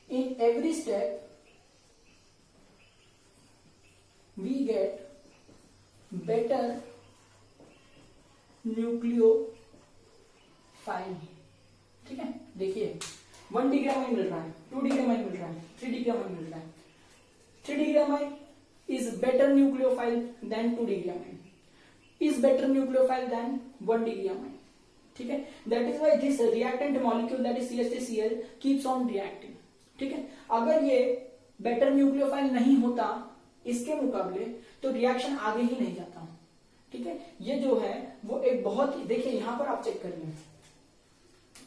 in every step we get better nucleophile, ठीक है। देखिए 1 डिग्री अमाइन मिल रहा है, 2 डिग्री अमाइन मिल रहा है, 3 डिग्री अमाइन मिल रहा है। 3 degree amine is better nucleophile than 2 degree amine, is better nucleophile than 1 degree amine, ठीक है। That is why this reactant molecule that is CH3Cl keeps on reacting, ठीक है। अगर ये बेटर न्यूक्लियोफाइल नहीं होता इसके मुकाबले तो रिएक्शन आगे ही नहीं जाता, ठीक है। ये जो है वो एक बहुत, देखिए यहां पर आप चेक करिए,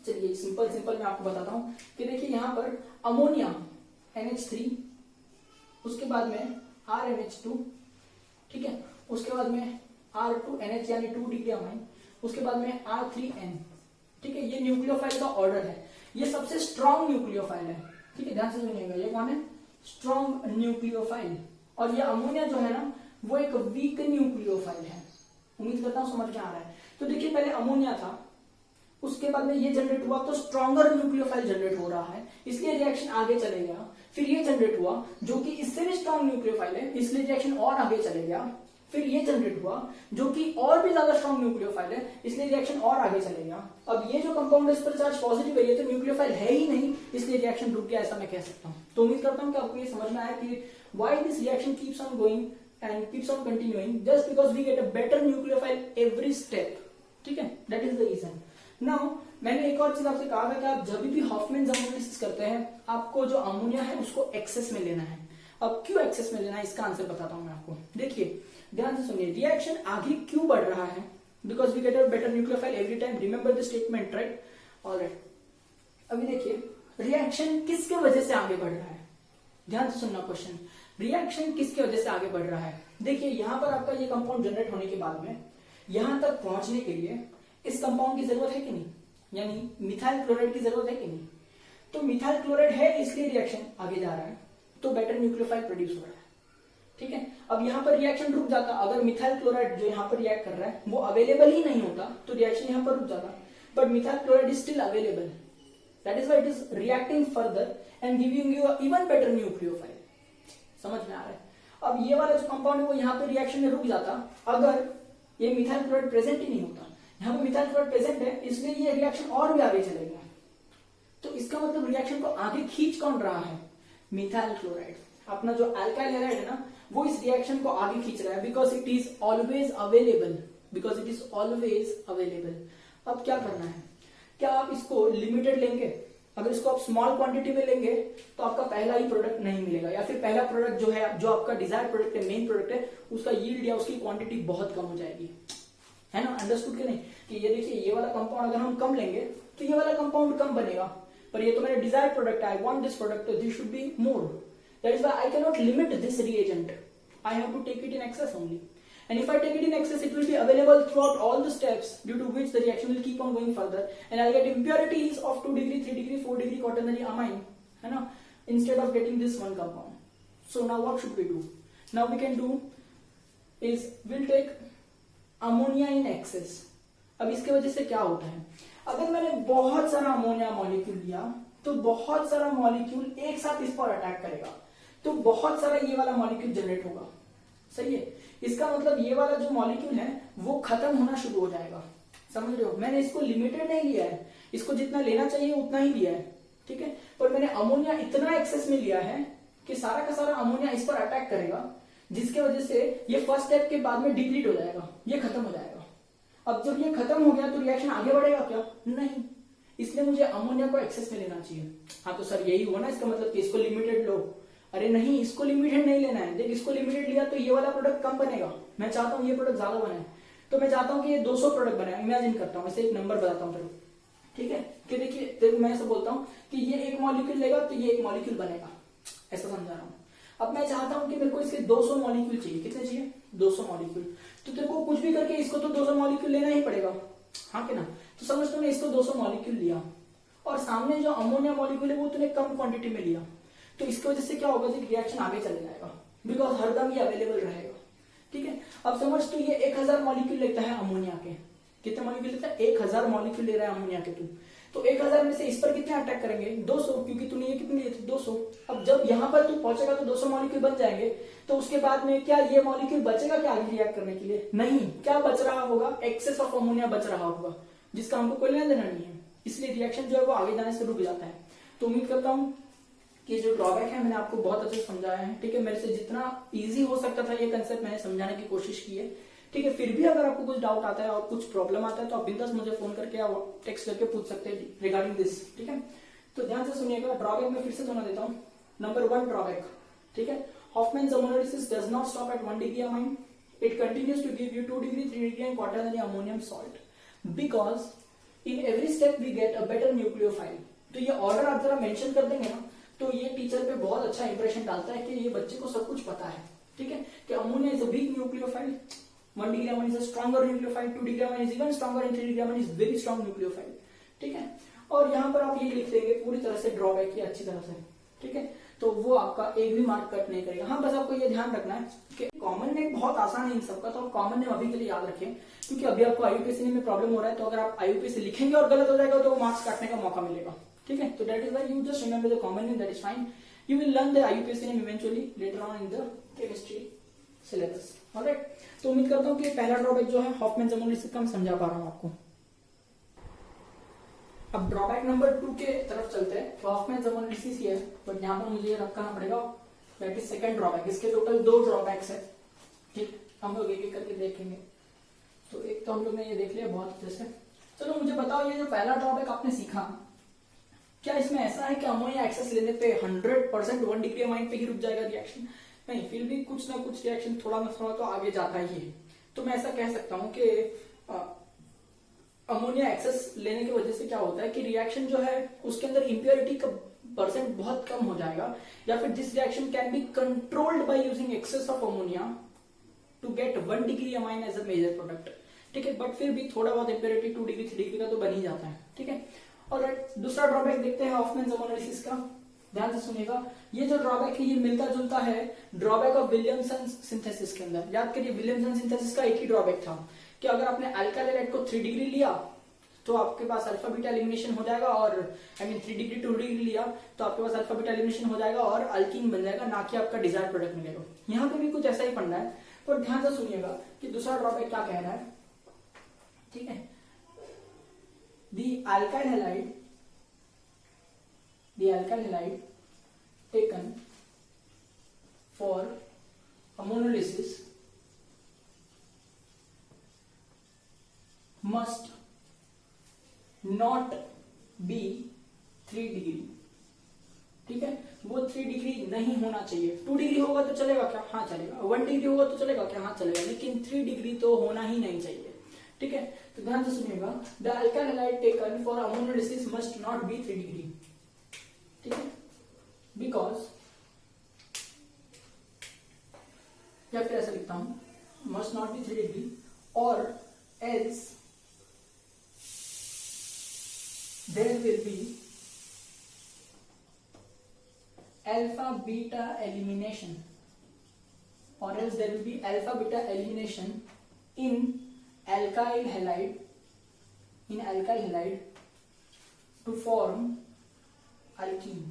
चलिए सिंपल मैं आपको बताता हूं कि देखिए यहां पर अमोनिया NH3, उसके बाद में RNH2, ठीक है, उसके बाद में R2NH यानी 2 डिग्री अमाइन, उसके बाद में R3N, ठीक है। ये न्यूक्लियोफाइल का ऑर्डर है, ये सबसे स्ट्रॉन्ग न्यूक्लियोफाइल है, ठीक है। ध्यान से सुनिएगा, ये कौन है, स्ट्रॉन्ग न्यूक्लियोफाइल, और ये अमोनिया जो है ना वो एक वीक न्यूक्लियोफाइल है। उम्मीद करता हूं समझ में आ रहा है। तो देखिए पहले अमोनिया था, उसके बाद में ये जनरेट हुआ तो स्ट्रॉन्गर न्यूक्लियोफाइल जनरेट हो रहा है, इसलिए रिएक्शन आगे चलेगा। फिर ये जनरेट हुआ जो कि इससे भी स्ट्रॉन्ग न्यूक्लियोफाइल है, इसलिए रिएक्शन और आगे चलेगा। फिर ये जनरेट हुआ जो कि और भी ज्यादा स्ट्रॉन्ग न्यूक्लियोफाइल है, इसलिए रिएक्शन और आगे चलेगा। अब ये जो कंपाउंड है इस पर चार्ज पॉजिटिव है, ये तो न्यूक्लियोफाइल है ही नहीं, इसलिए रिएक्शन रुक गया, ऐसा मैं कह सकता हूं। तो उम्मीद करता हूं कि आपको ये समझ में आया कि why this reaction keeps on going and keeps on continuing, just because we get a better nucleophile every step, ठीक है। That is the reason. Now मैंने एक और चीज आपसे कहा था कि आप जब भी हॉफमैन्स अमोनोलिसिस करते हैं आपको जो अमोनिया है उसको एक्सेस में लेना है। अब क्यों एक्सेस में लेना है इसका आंसर बताता हूं मैं आपको। देखिए ध्यान से सुनिए, रिएक्शन आगे क्यों बढ़ रहा है, because we get a better nucleophile every time, remember the statement, right. Alright, अभी देखिए रिएक्शन किसके वजह से आगे बढ़ रहा है, ध्यान से सुनना क्वेश्चन, रिएक्शन किसके वजह से आगे बढ़ रहा है। देखिए यहां पर आपका ये कंपाउंड जनरेट होने के बाद में यहां तक पहुंचने के लिए इस कंपाउंड की जरूरत है कि नहीं, यानी मिथाइल क्लोराइड की जरूरत है कि नहीं। तो मिथाइल क्लोराइड है इसलिए रिएक्शन आगे जा रहा है, तो बेटर न्यूक्लियोफाइल प्रोड्यूस हो रहा है, ठीक है। अब यहाँ पर रिएक्शन रुक जाता, अगर मिथाइल क्लोराइड जो यहाँ पर रिएक्ट कर रहा है वो अवेलेबल ही नहीं होता तो रिएक्शन यहाँ पर रुक जाता, but methyl chloride is still available, that is why it is reacting further and giving you even better nucleophile. समझ में आ रहा है। अब ये वाला जो कंपाउंड है वो यहाँ पे रिएक्शन में रुक जाता अगर ये मिथाइल क्लोराइड प्रेजेंट ही नहीं होता। यहाँ पे मिथाइल क्लोराइड प्रेजेंट है इसलिए ये रिएक्शन और भी आगे चलेगा। तो इसका मतलब रिएक्शन को आगे खींच कौन रहा है, मिथाइल क्लोराइड। अपना जो अल्काइल हैलाइड है ना वो इस रिएक्शन को आगे खींच रहा है, because it is always available, because it is always available. अब क्या करना है, क्या आप इसको लिमिटेड लेंगे, अगर इसको आप स्मॉल क्वांटिटी में लेंगे तो आपका पहला ही प्रोडक्ट नहीं मिलेगा, या फिर पहला प्रोडक्ट जो है, जो आपका डिजायर प्रोडक्ट है, मेन प्रोडक्ट है, उसका यील्ड या उसकी क्वांटिटी बहुत कम हो जाएगी, है ना। अंडरस्टूड कि नहीं, कि ये देखिए ये वाला कंपाउंड अगर हम कम लेंगे तो ये वाला कंपाउंड कम बनेगा, पर ये तो मेरा डिजायर प्रोडक्ट है, I want this product, this should be more, that is why I can not limit this reagent, I have to take it in excess only. And if I take it in excess, it will be available throughout all the steps, due to which the reaction will keep on going further, and I'll get impurities of 2 degree, 3 degree, 4 degree quaternary amine, है ना, instead of getting this one compound. So now what should we do? Now we can do is we'll take ammonia in excess. अब इसके वजह से क्या होता है, अगर मैंने बहुत सारा अमोनिया मॉलिक्यूल लिया तो बहुत सारा मॉलिक्यूल एक साथ इस पर अटैक करेगा, तो बहुत सारा ये वाला मॉलिक्यूल जनरेट होगा. सही है, इसका मतलब ये वाला जो मॉलिक्यूल है वो खत्म होना शुरू हो जाएगा. समझ रहे हो, मैंने इसको लिमिटेड नहीं लिया है, इसको जितना लेना चाहिए उतना ही लिया है, ठीक है, पर मैंने अमोनिया इतना एक्सेस में लिया है कि सारा का सारा अमोनिया इस पर अटैक करेगा, जिसके वजह से ये फर्स्ट स्टेप के बाद में डिप्लीट हो जाएगा, ये खत्म हो जाएगा. अब जब ये खत्म हो गया तो रिएक्शन आगे बढ़ेगा क्या? नहीं, इसलिए मुझे अमोनिया को एक्सेस में लेना चाहिए. हाँ तो सर यही हुआ ना इसका मतलब कि इसको लिमिटेड लो. अरे नहीं, इसको लिमिटेड नहीं लेना है. देख, इसको लिमिटेड लिया तो ये वाला प्रोडक्ट कम बनेगा, मैं चाहता हूँ ये प्रोडक्ट ज्यादा बने, तो मैं चाहता हूँ कि ये 200 प्रोडक्ट बने. इमेजिन करता हूँ, ऐसे एक नंबर बताता हूँ तेरे, ठीक है, कि देखिए मैं ऐसा बोलता हूँ कि ये एक मॉलिक्यूल लेगा तो ये एक मॉलिक्यूल बनेगा, ऐसा समझा रहा हूँ. अब मैं चाहता हूँ कि मेरे को इसके 200 मॉलिक्यूल चाहिए. कितने चाहिए? 200 मॉलिक्यूल. तो तेरे को कुछ भी करके इसको तो 200 मॉलिक्यूल लेना ही पड़ेगा, हाँ कि ना. तो समझ तूने इसको 200 मॉलिक्यूल लिया और सामने जो अमोनिया मॉलिक्यूल है वो तूने कम क्वांटिटी में लिया, तो इसकी वजह से क्या होगा कि रिएक्शन आगे चले जाएगा, बिकॉज हरदम ये अवेलेबल रहेगा. ठीक है, अब समझ तू ये 1000 मॉलिक्यूल लेता है अमोनिया के. कितने मॉलिक्यूल लेता है? 1000 मॉलिक्यूल ले रहा है अमोनिया के तू. तो 1000 में से इस पर कितने अटैक करेंगे? 200, क्योंकि तूने ये कितने लिए थे? 200. अब जब यहाँ पर तू पहुंचेगा तो 200 मॉलिक्यूल बन जाएंगे, तो उसके बाद में क्या ये मॉलिक्यूल बचेगा क्या आगे रिएक्ट करने के लिए? नहीं. क्या बच रहा होगा? एक्सेस ऑफ अमोनिया बच रहा होगा, जिसका हमको कोई लेना देना नहीं है. इसलिए रिएक्शन जो है वो आगे जाने से रुक जाता है. तो उम्मीद करता हूँ कि जो ड्रॉबैक है मैंने आपको बहुत अच्छे से समझाया है. ठीक है, मेरे से जितना इजी हो सकता था ये कंसेप्ट मैंने समझाने की कोशिश की है. ठीक है, फिर भी अगर आपको कुछ डाउट आता है और कुछ प्रॉब्लम आता है तो आप बिंदास मुझे फोन करके या टेक्स्ट करके पूछ सकते हैं रिगार्डिंग दिस. ठीक है, तो ध्यान से सुनिएगा. ड्रॉबैक में फिर से सुना देता हूँ. Number 1 drawback. ठीक है, Hoffman's ammonolysis does not stop at 1 degree amine. It continues to give you 2 degree, 3 degree and quaternary ammonium salt because in every step we get a better nucleophile. तो ये ऑर्डर आप जरा mention कर देंगे ना तो ये टीचर पे बहुत अच्छा इंप्रेशन डालता है कि ये बच्चे को सब कुछ पता है. ठीक है, कि ammonia is a weak nucleophile, 1 degree amine is a stronger nucleophile, 2 degree amine is even stronger and 3 degree amine is very strong nucleophile. ठीक है, और यहाँ पर आप ये लिख देंगे पूरी तरह से ड्रॉबैक की अच्छी तरह से. ठीक है, तो वो आपका एक भी मार्क कट नहीं करेगा. हाँ, बस आपको ये ध्यान रखना है कि कॉमन नेम बहुत आसान है इन सबका, तो आप कॉमन नेम अभी के लिए याद रखें, क्योंकि अभी आपको आईयूपीएससी में प्रॉब्लम हो रहा है. तो अगर आप आईयूपीएससी लिखेंगे और गलत हो जाएगा तो मार्क्स काटने का मौका मिलेगा. ठीक है, तो that is why you just remember the common name, that is fine. You will learn the IUPAC name eventually later on in the chemistry syllabus. Alright? तो उम्मीद करता हूँ कि पहला ड्रॉबैक जो है हॉफमैन ammonolysis का मैं समझा पा रहा हूँ आपको. अब ड्रॉबैक नंबर 2 के तरफ चलते हैं. तो हॉफमैन ammonolysis ही है, बट यहाँ पर मुझे ये रखना पड़ेगा. That is second drawback. इसके टोटल 2 ड्रॉबैक्स है. ठीक, हम लोग एक एक करके देखेंगे. तो एक तो हम लोग ने ये देख लिया बहुत अच्छे से. चलो मुझे बताओ, ये जो पहला ड्रॉबैक आपने सीखा, क्या इसमें ऐसा है कि अमोनिया एक्सेस लेने पे 100% 1 डिग्री अमाइन पे ही रुक जाएगा रिएक्शन? नहीं, फिर भी कुछ ना कुछ रिएक्शन थोड़ा ना थोड़ा तो आगे जाता ही है. तो मैं ऐसा कह सकता हूं कि अमोनिया एक्सेस लेने की वजह से क्या होता है कि रिएक्शन जो है उसके अंदर इंप्योरिटी का परसेंट बहुत कम हो जाएगा, या फिर this reaction can be controlled by using excess of ammonia to get 1 degree amine as a major product. ठीक है, बट फिर भी थोड़ा बहुत इंप्योरिटी 2 डिग्री 3 डिग्री का तो बन ही जाता है. ठीक है, और दूसरा ड्रॉबैक देखते हैं हॉफमैन ammonolysis का. ध्यान से सुनिएगा, ये जो ड्रॉबैक है ये मिलता जुलता है ड्रॉबैक ऑफ विलियमसन सिंथेसिस के अंदर. याद करिए, विलियमसन सिंथेसिस का एक ही ड्रॉबैक था कि अगर आपने अल्काइल हैलाइड को 3 डिग्री लिया तो आपके पास अल्फा बीटा एलिमिनेशन हो जाएगा, और 3 डिग्री 2 डिग्री लिया तो आपके पास अल्फा बीटा एलिमिनेशन हो जाएगा और अल्कीन बन जाएगा, ना कि आपका डिजायर्ड प्रोडक्ट मिलेगा. यहाँ पे भी कुछ ऐसा ही फंडा है, पर ध्यान से सुनिएगा कि दूसरा ड्रॉबैक क्या कह रहा है. ठीक है, the alkyl halide taken for ammonolysis must not be 3 degree, ठीक है, वो 3 डिग्री नहीं होना चाहिए। 2 डिग्री होगा तो चलेगा क्या? हाँ चलेगा। 1 डिग्री होगा तो चलेगा क्या? हाँ चलेगा, लेकिन 3 डिग्री तो होना ही नहीं चाहिए, ठीक है। तो ध्यान से सुनिएगा, the alkyl halide taken for ammonolysis must not be 3 degree, ठीक है, बिकॉज, या फिर ऐसा लिखता हूं, मस्ट नॉट बी 3 डिग्री और else there will be alpha beta elimination, or else there will be alpha beta elimination in alkyl halide, to form alkene,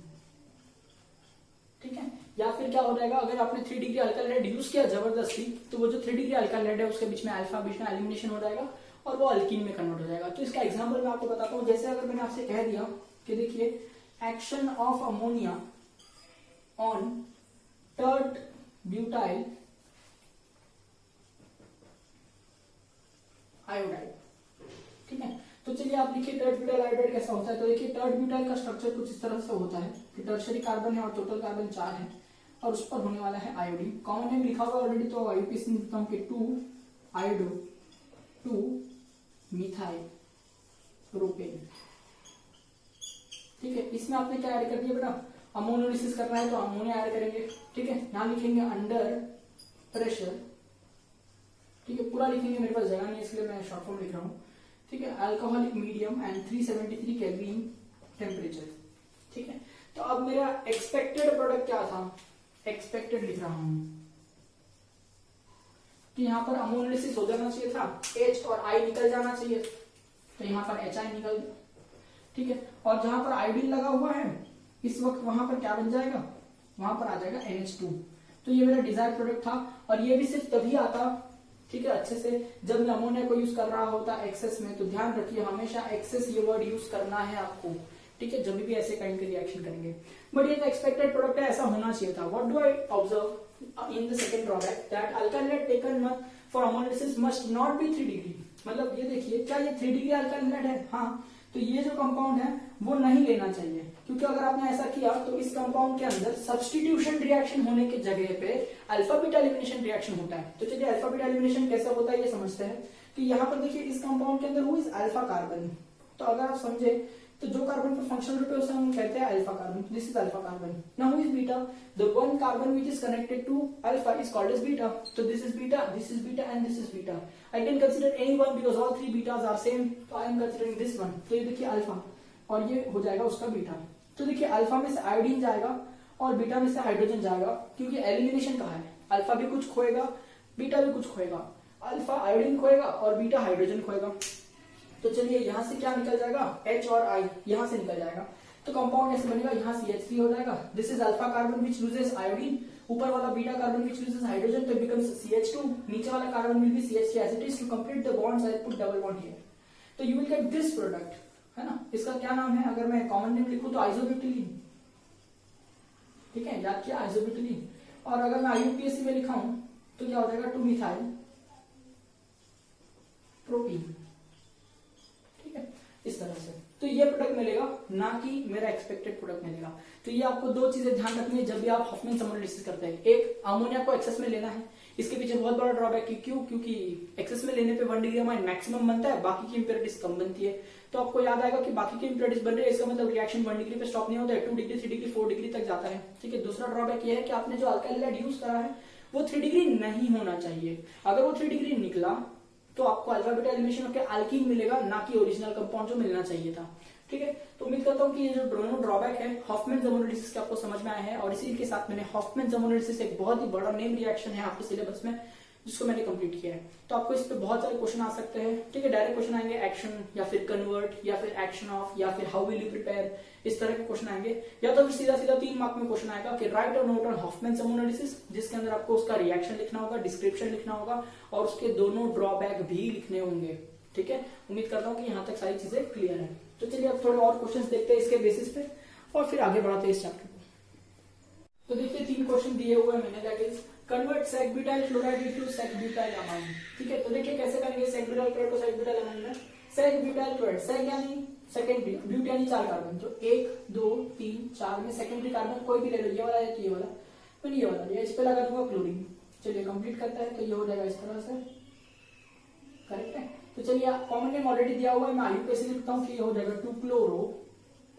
ठीक है। या फिर क्या हो जाएगा, अगर आपने 3 डिग्री अल्काइल हाइड यूज किया जबरदस्ती, तो वो जो 3 डिग्री अल्काइल हाइड है उसके बीच में अल्फा बीटा एलिमिनेशन हो जाएगा और वो अल्कीन में कन्वर्ट हो जाएगा। तो इसका एग्जांपल मैं आपको बताता हूं। जैसे अगर मैंने आपसे कह दिया कि देखिए action of ammonia on tert butyl iodide, ठीक है। तो चलिए आप लिखिए टर्ट ब्यूटाइल आयोडाइड कैसा होता है। तो देखिए टर्ट ब्यूटाइल का स्ट्रक्चर कुछ इस तरह से होता है कि टर्शरी कार्बन है और टोटल कार्बन 4 है और उस पर होने वाला है आयोडीन। कॉमन नेम लिखा हुआ ऑलरेडी, तो आईयूपीएसी में लिखता हूं कि 2 आयोडो 2 मिथाइल प्रोपेन, ठीक है। इसमें आपने क्या ऐड कर दिया बेटा, अमोनोलिसिस करना है तो अमोनिया ऐड करेंगे, ठीक है। यहां लिखेंगे अंडर प्रेशर, ठीक है, पूरा लिखेंगे, मेरे पास जगह नहीं इसलिए मैं शॉर्ट फॉर्म लिख रहा हूं, ठीक है। Alcoholic medium and 373 kelvin temperature, ठीक है। तो अब मेरा एक्सपेक्टेड प्रोडक्ट क्या था, एक्सपेक्टेड लिख रहा हूं कि यहां पर अमोनोलिसिस हो जाना चाहिए था, H और I निकल जाना चाहिए, तो यहां पर HI निकल, ठीक है। और जहां पर आयोडीन लगा हुआ है इस वक्त वहां पर क्या बन जाएगा, वहां पर आ जाएगा NH2। तो ये मेरा डिजायर प्रोडक्ट था और ये भी सिर्फ तभी आता, ठीक है, अच्छे से जब मैं अमोनिया को यूज कर रहा होता एक्सेस में। तो ध्यान रखिए हमेशा एक्सेस ये वर्ड यूज करना है आपको, ठीक है, जब भी ऐसे काइंड के रिएक्शन करेंगे। बट ये तो एक्सपेक्टेड प्रोडक्ट है, ऐसा होना चाहिए था। What do I observe in the second drawback, that alkyl hide taken for ammonolysis must not be 3 degree. मतलब ये देखिए, क्या ये 3 डिग्री अल्काइल हाइड है? हाँ, तो ये जो कंपाउंड है वो नहीं लेना चाहिए, क्योंकि अगर आपने ऐसा किया तो इस कंपाउंड के अंदर सब्स्टिट्यूशन रिएक्शन होने की जगह पे अल्फा बीटा एलिमिनेशन रिएक्शन होता है। तो चलिए अल्फा बीटा एलिमिनेशन कैसा होता है ये समझते हैं। कि यहाँ पर देखिए इस कंपाउंड के अंदर वो इज अल्फा कार्बन, तो अगर आप समझे तो जो कार्बन पर फंक्शनल ग्रुप है उसे हम कहते हैं alpha carbon, this is alpha carbon. Now who is beta, the one carbon which is connected to alpha is called as beta. तो this is beta and this is beta. I can consider any one because all 3 betas are same, तो I am considering this one. तो ये देखिए alpha और ये हो जाएगा उसका बीटा। तो देखिए अल्फा में से आयोडीन जाएगा और बीटा में से हाइड्रोजन जाएगा, क्योंकि एलिमिनेशन कहा है, अल्फा भी कुछ खोएगा बीटा भी कुछ खोएगा, अल्फा आयोडीन खोएगा और बीटा हाइड्रोजन खोएगा। तो चलिए यहां से क्या निकल जाएगा, H और I यहां से निकल जाएगा। तो कंपाउंड कैसे बनेगा, यहाँ CH3 हो जाएगा। This is alpha carbon which loses iodine, ऊपर वाला beta carbon which loses hydrogen, तो बिकम्स CH2। नीचे वाला carbon will be CH3 as it is. To complete the bonds I put double bond here. तो you will get this product, है ना। इसका क्या नाम है, अगर मैं कॉमन नेम लिखूं तो आइसोब्यूटिलीन, ठीक है, याद किया आइसोब्यूटिलीन। और अगर मैं IUPAC में लिखा हूं तो क्या हो जाएगा, 2 मिथाइल प्रोपीन, ठीक है, इस तरह से। तो ये प्रोडक्ट मिलेगा, ना कि मेरा एक्सपेक्टेड प्रोडक्ट मिलेगा। तो ये आपको 2 चीजें ध्यान रखनी है जब भी आप हॉफमैन अमोनोलिसिस करते हैं। एक, अमोनिया को एक्सेस में लेना है, इसके पीछे बहुत बड़ा ड्रॉबैक है। क्यों? क्योंकि एक्सेस में लेने पे 1 डिग्री अमाइन मैक्सिमम बनता है, बाकी की इंप्योरिटीज कम बनती है। तो आपको याद आएगा कि बाकी की इंप्योरिटीज बन रही है, इसका मतलब रिएक्शन 1 डिग्री पे स्टॉप नहीं होता है, 2 डिग्री 3 डिग्री 4 डिग्री तक जाता है, ठीक है। दूसरा ड्रॉबैक ये है कि आपने जो अल्काइल हाइड यूज करा है वो 3 डिग्री नहीं होना चाहिए। अगर वो 3 डिग्री निकला तो आपको अल्फा बीटा एलिमिनेशन होकर अल्कीन मिलेगा, ना कि ओरिजिनल कंपाउंड जो मिलना चाहिए था, ठीक है। तो उम्मीद करता हूँ कि ये जो दोनों ड्रॉबैक है हॉफमैन अमोनोलिसिस के आपको समझ में आया है। और इसी के साथ मैंने हॉफमैन अमोनोलिसिस एक बहुत ही बड़ा नेम रिएक्शन है आपके सिलेबस में, जिसको मैंने कंप्लीट किया है। तो आपको इस पे बहुत सारे क्वेश्चन आ सकते हैं, ठीक है। डायरेक्ट क्वेश्चन आएंगे एक्शन या फिर कन्वर्ट या फिर एक्शन ऑफ या फिर हाउ विल यू प्रिपेयर, इस तरह के क्वेश्चन आएंगे। या तो फिर सीधा सीधा 3 मार्क में क्वेश्चन आएगा कि राइट और नोट ऑन हॉफमैन अमोनोलिसिस, जिसके अंदर आपको उसका रिएक्शन लिखना होगा, डिस्क्रिप्शन लिखना होगा और उसके दोनों ड्रॉबैक भी लिखने होंगे, ठीक है। उम्मीद करता हूँ कि यहाँ तक सारी चीजें क्लियर है। तो चलिए अब थोड़े और क्वेश्चन देखते हैं इसके बेसिस पे और फिर आगे बढ़ाते हैं इस चैप्टर को। तो देखिए 3 क्वेश्चन दिए हुए मैंने, that is convert sec butyl chloride into sec butyl amine, ठीक है। तो देखिए कैसे करेंगे सेक ब्यूटाइल क्लोराइड को सेक ब्यूटाइल अमाइन में। सेक ब्यूटाइल क्लोराइड, सेक यानी सेकेंडरी, ब्यूट यानी 4 कार्बन, तो 1 2 3 4 में सेकेंडरी कार्बन कोई भी ले लो, ये वाला है कि ये वाला, मैंने ये वाला लिया, इस पे लगा दूंगा क्लोरीन। चलिए कंप्लीट करता है, तो ये हो जाएगा इस तरह से, करेक्ट है। तो चलिए कॉमन नेम ऑलरेडी दिया हुआ है, मैं आयु कैसे लिखता हूँ कि ये हो जाएगा 2 क्लोरो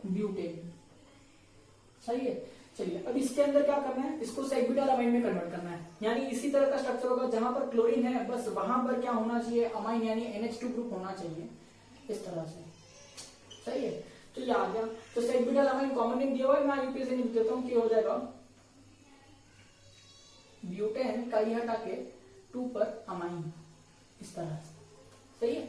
ब्यूटेन, सही है। चलिए अब इसके अंदर क्या करना है, इसको सेगब्यूटाइल अमाइन में कन्वर्ट करना है, यानी इसी तरह का स्ट्रक्चर होगा, जहां पर क्लोरीन है बस वहां पर क्या होना चाहिए, अमाइन यानी NH2 ग्रुप होना चाहिए, इस तरह से, सही है। तो ये आ गया, तो सेगब्यूटाइल अमाइन कॉमन नेम दिया हुआ है, मैं आईयूपीए से लिख देता हूँ कि हो जाएगा ब्यूटेन का ये हटा के 2 पर अमाइन, इस तरह से, सही है।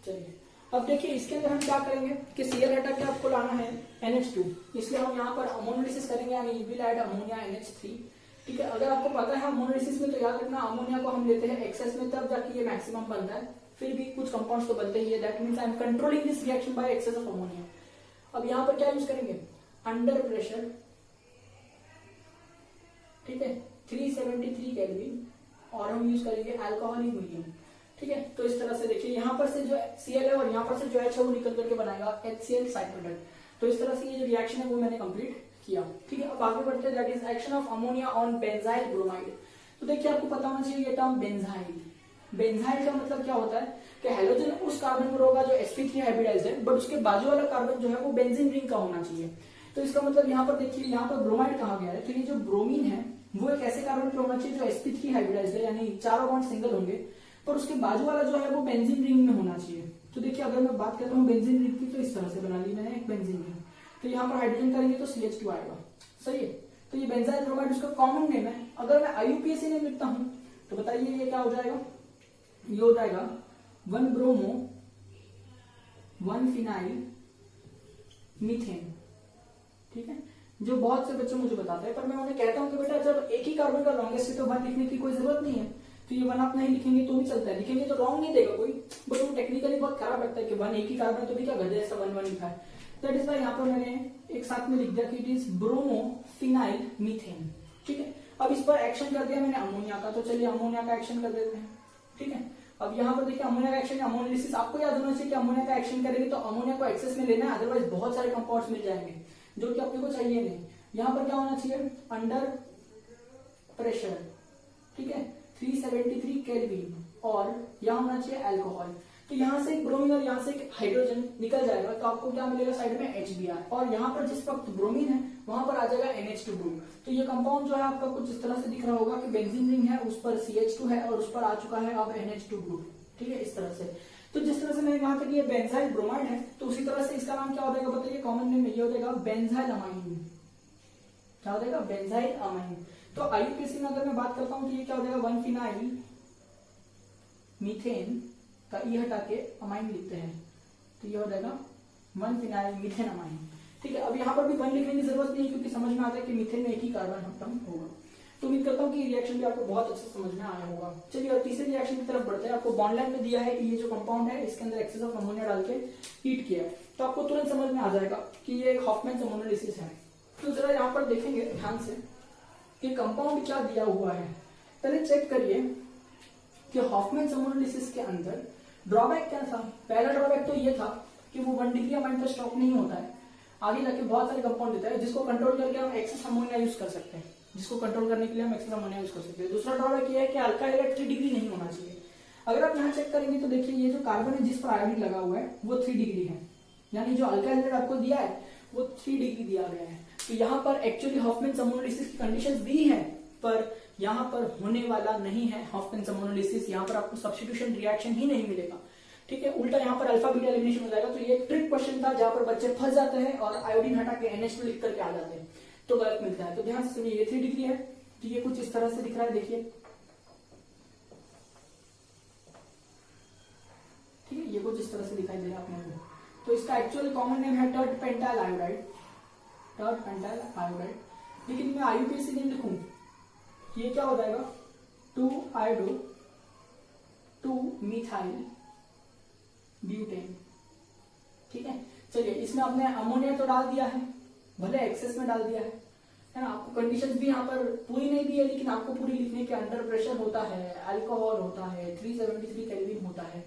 चलिए अब देखिए इसके अंदर हम क्या करेंगे कि Cl हटा के आपको लाना है NH2, इसलिए हम यहाँ पर अमोनोलिसिस करेंगे, यानी विल ऐड अमोनिया NH3, ठीक है। अगर आपको पता है अमोनोलिसिस में, तो याद रखना अमोनिया को हम लेते हैं एक्सेस में, तब जाके ये मैक्सिमम बनता है, फिर भी कुछ कंपाउंड्स तो बनते ही है, that means I am controlling this reaction by access of ammonia. अब यहाँ पर क्या यूज करेंगे, अंडर प्रेशर, ठीक है, 373 केल्विन, और हम यूज करेंगे अल्कोहलिक मीडियम, ठीक है। तो इस तरह से देखिए यहाँ पर से जो Cl है और यहाँ पर से जो H है वो निकल करके बनाएगा HCl साइड प्रोडक्ट, तो इस तरह से ये जो रिएक्शन है वो मैंने कंप्लीट किया, ठीक है। अब आगे बढ़ते हैं, that is action of ammonia on benzyl bromide. तो देखिए आपको पता होना चाहिए ये टर्म बेंजाइल, बेंजाइल का मतलब क्या होता है कि हेलोजन उस कार्बन पर होगा जो sp3 हाइब्रिडाइज्ड है, बट उसके बाजू वाला कार्बन जो है वो बेंजीन रिंग का होना चाहिए। तो इसका मतलब यहाँ पर देखिए, यहाँ पर ब्रोमाइड कहा गया है, तो ये जो ब्रोमीन है वो एक ऐसे कार्बन पर होना चाहिए जो sp3 हाइब्रिडाइज्ड है, यानी चारों बॉन्ड सिंगल होंगे, पर उसके बाजू वाला जो है वो बेंजीन रिंग में होना चाहिए। तो देखिए अगर मैं बात करता हूँ बेंजीन रिंग की, तो इस तरह से बना ली मैंने एक बेंजीन रिंग, तो यहाँ पर हाइड्रोजन करेंगे तो CH2 आएगा, सही है। तो ये बेंजाइल ब्रोमाइड उसका कॉमन नेम है। अगर मैं IUPAC नेम लिखता हूँ तो बताइए ये क्या हो जाएगा, ये हो जाएगा 1 ब्रोमो 1 फिनाइल मीथेन, ठीक है। जो बहुत से बच्चे मुझे बताते हैं, पर मैं उन्हें कहता हूँ कि बेटा जब एक ही कार्बन का लॉन्गेस्ट है तो 1 लिखने की कोई जरूरत नहीं है, तो ये 1 आप नहीं लिखेंगे तो भी चलता है, लिखेंगे तो रॉन्ग नहीं देगा कोई, बट वो टेक्निकली बहुत खराब लगता है कि 1 एक ही कार्बन, तो भी क्या गधे ऐसा 1 लिखा है। दैट इज वाई यहाँ पर मैंने एक साथ में लिख दिया कि it is bromo phenyl methane, ठीक है। अब इस पर एक्शन कर दिया मैंने अमोनिया का, तो चलिए अमोनिया का एक्शन कर देते हैं, ठीक है। अब यहाँ पर देखिए अमोनिया का एक्शन, अमोनोलिसिस, आपको याद होना चाहिए कि अमोनिया का एक्शन करेंगे तो अमोनिया को एक्सेस में लेना है, अदरवाइज बहुत सारे कंपाउंड्स मिल जाएंगे जो कि अपने को चाहिए नहीं। यहाँ पर क्या होना चाहिए, अंडर प्रेशर, ठीक है, 373 केल्विन, और यहाँ होना चाहिए अल्कोहल। तो यहाँ से एक ब्रोमीन और यहाँ से एक हाइड्रोजन निकल जाएगा, तो आपको क्या मिलेगा साइड में HBr, और यहाँ पर जिस वक्त ब्रोमीन है वहां पर आ जाएगा NH2 ग्रुप। तो ये कंपाउंड जो है आपका कुछ इस तरह से दिख रहा होगा कि बेंजीन रिंग है, उस पर CH2 है और उस पर आ चुका है अब NH2 ग्रुप, ठीक है, इस तरह से। तो जिस तरह से मैंने कहा था कि ये बेंजाइल ब्रोमाइड है, तो उसी तरह से इसका नाम क्या हो जाएगा बताइए, कॉमन नेम ये हो जाएगा बेंजाइल अमाइन, क्या हो जाएगा, बेंजाइल अमाइन। तो IUPAC में अगर मैं बात करता हूँ तो ये क्या हो जाएगा, 1 फिनाइल मीथेन का ई हटा के अमाइन लिखते हैं, तो ये हो जाएगा 1 फिनाइल मीथेन अमाइन, ठीक है। अब यहाँ पर भी 1 लिखने की जरूरत नहीं है, क्योंकि समझ में आता है कि मीथेन में एक ही कार्बन एटम होगा। तो उम्मीद करता हूँ कि रिएक्शन भी आपको बहुत अच्छे समझ में आया होगा। चलिए और तीसरे रिएक्शन की तरफ बढ़ते हैं। आपको बॉन्ड लाइन में दिया है कि ये जो कंपाउंड है इसके अंदर एक्सेस ऑफ अमोनिया डाल के हीट किया है, तो आपको तुरंत समझ में आ जाएगा कि ये एक हॉफमैन अमोनोलिसिस है। तो जरा यहाँ पर देखेंगे ध्यान से कि कंपाउंड क्या दिया हुआ है। पहले चेक करिए कि हॉफमैन अमोनोलिसिस के अंदर ड्रॉबैक क्या था। पहला ड्रॉबैक तो ये था कि वो 1 डिग्री अमाइन पर स्टॉप नहीं होता है, आगे जाके बहुत सारे कंपाउंड देता है जिसको कंट्रोल करके हम एक्सेस अमोनिया यूज कर सकते हैं, जिसको कंट्रोल करने के लिए हम एक्सेस अमोनिया यूज कर सकते हैं। दूसरा ड्रॉबैक ये है कि अल्काइल 3 डिग्री नहीं होना चाहिए। अगर आप यहाँ चेक करेंगे तो देखिए ये जो कार्बन है जिस पर आयोडीन लगा हुआ है वो 3 डिग्री है, यानी जो अल्काइल आपको दिया है वो 3 डिग्री दिया गया है। तो यहाँ पर एक्चुअली हॉफमैन अमोनोलिसिस की कंडीशंस दी है, पर यहाँ पर होने वाला नहीं है हॉफमैन अमोनोलिसिस। यहाँ पर आपको सब्स्टिट्यूशन रिएक्शन ही नहीं मिलेगा, ठीक है, उल्टा यहाँ पर अल्फा बीटा एलिमिनेशन हो जाएगा। तो ये एक ट्रिक क्वेश्चन था जहां पर बच्चे फंस जाते हैं और आयोडीन हटा के NH2 लिख करके आ जाते हैं, तो गलत मिलता है। तो ध्यान से सुनिए, ये 3 डिग्री है, तो ये कुछ इस तरह से दिख रहा है, देखिए, ठीक है, ये कुछ इस तरह से दिखाई दे रहा है अपने को। तो इसका एक्चुअल कॉमन नेम है tert pentyl iodide, tert pentyl iodide. लेकिन मैं IUPAC नेम लिखूं, ये क्या हो जाएगा, 2 आयोडो 2 मिथाइल ब्यूटेन, ठीक है। चलिए इसमें आपने अमोनिया तो डाल दिया है, भले एक्सेस में डाल दिया है ना। आपको कंडीशंस भी यहाँ पर पूरी नहीं दी है, लेकिन आपको पूरी लिखने के अंडर प्रेशर होता है, अल्कोहल होता है, 373 केल्विन होता है,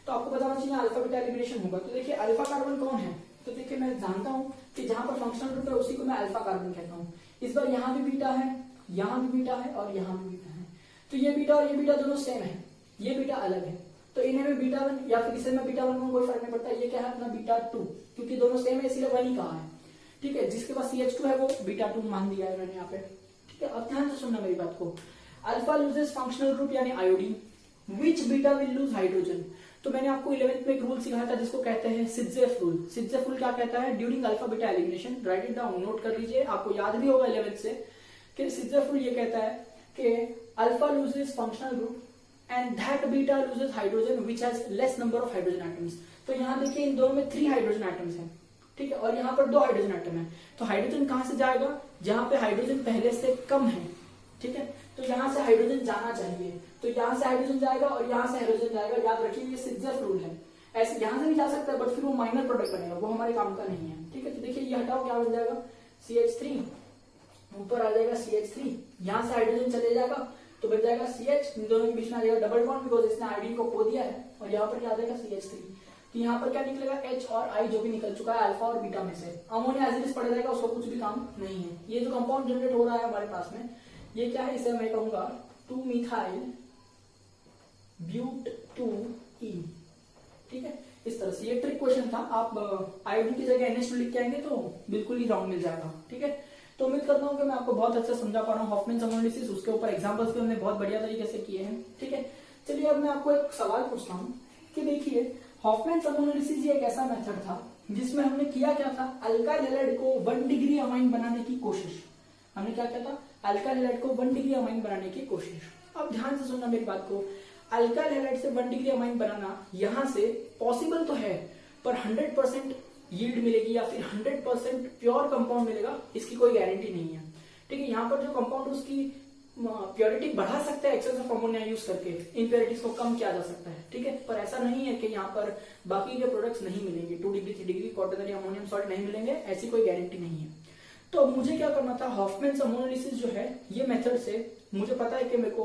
तो आपको पता होना चाहिए अल्फा बीटा एलिमिनेशन होगा। तो देखिए अल्फा कार्बन कौन है, तो देखिए मैं जानता हूँ कि जहां पर फंक्शनल ग्रुप है उसी को मैं अल्फा कार्बन कहता हूँ। इस बार यहाँ भी बीटा है, यहाँ भी बीटा है और यहाँ भी बीटा है। तो ये बीटा और ये बीटा दोनों सेम है, ये बीटा अलग है, तो इन्हें में बीटा 1 या फिर इसे में बीटा 1 में कोई फर्क नहीं पड़ता। ये क्या है अपना बीटा 2, क्योंकि दोनों सेम है इसलिए 1 ही कहा है। ठीक है, जिसके पास CH2 है वो बीटा 2 मान दिया है मैंने यहाँ पे। ठीक है, अब ध्यान से सुनना मेरी बात को। अल्फा लूजेस फंक्शनल ग्रुप यानी iodine, which beta will lose hydrogen. तो मैंने आपको 11th में एक रूल सिखाया था जिसको कहते हैं सिट्जेफ रूल। सिट्जेफ रूल क्या कहता है? During alpha beta elimination, right it down, note कर लीजिए, आपको याद भी होगा 11th से, कि सिट्जेफ रूल ये कहता है कि alpha loses functional group and that beta loses hydrogen which has less number of hydrogen atoms. तो यहाँ देखिए इन दोनों में 3 हाइड्रोजन एटम्स हैं, ठीक है, और यहाँ पर 2 हाइड्रोजन एटम है। तो हाइड्रोजन कहां से जाएगा? जहां पे हाइड्रोजन पहले से कम है। ठीक है, तो यहां से हाइड्रोजन जाना चाहिए, तो यहां से हाइड्रोजन जाएगा और यहां से हाइड्रोजन जाएगा। याद रखिए ये सिट्जेफ रूल है। ऐसे यहां से भी जा सकता है बट फिर वो माइनर प्रोडक्ट बनेगा, वो हमारे काम का नहीं है। ठीक है, तो देखिए ये हटाओ, क्या बन जाएगा? CH3, ऊपर आ जाएगा CH3, यहां से हाइड्रोजन चले जाएगा तो बन जाएगा CH, इन दोनों के बीच में आ जाएगा डबल बॉन्ड बिकॉज इसने आयोडीन को खो दिया है, और यहाँ पर क्या आ जाएगा CH3। तो यहाँ पर क्या निकलेगा? H और I जो भी निकल चुका है अल्फा और बीटा में से। अमोनिया एज इट इज पड़ जाएगा, उसको कुछ भी काम नहीं है। ये जो कंपाउंड जनरेट हो रहा है हमारे पास में, ये क्या है? इसे मैं कहूंगा 2 मिथाइल ब्यूट 2E। ठीक है, इस तरह से। ये ट्रिक क्वेश्चन था, आप आयोडीन की जगह NH2 लिख के आएंगे तो बिल्कुल ही राउंड मिल जाएगा। ठीक है, तो उम्मीद करता हूँ कि मैं आपको बहुत अच्छा समझा पा रहा हूँ। हॉफमैन एनालिसिस, उसके ऊपर एग्जांपल्स भी हमने बहुत बढ़िया तरीके से किए हैं। ठीक है, चलिए अब मैं आपको एक सवाल पूछता हूँ कि देखिए हॉफमैन एनालिसिस ये एक ऐसा मेथड था जिसमें हमने किया क्या था? अल्काइल हैलाइड को 1 डिग्री अमाइन बनाने की कोशिश। हमने क्या किया था? अल्काइल हैलाइड को 1 डिग्री अमाइन बनाने की कोशिश। अब ध्यान से सुनना मेरी बात को। अल्काइल हैलाइड से 1 डिग्री अमाइन बनाना यहां से पॉसिबल तो है, पर 100% यील्ड मिलेगी या फिर 100% प्योर कंपाउंड मिलेगा, इसकी कोई गारंटी नहीं है। ठीक है, यहाँ पर जो कंपाउंड उसकी प्योरिटी बढ़ा सकता है एक्सेस ऑफ अमोनिया यूज करके, इम्प्योरिटीज को कम किया जा सकता है। ठीक है, पर ऐसा नहीं है कि यहाँ पर बाकी के प्रोडक्ट्स नहीं मिलेंगे, 2 degree 3 degree quaternary ammonium salt नहीं मिलेंगे, ऐसी कोई गारंटी नहीं है। तो मुझे क्या करना था? हॉफमैन एनालिसिस जो है ये मेथड से मुझे पता है कि मेरे को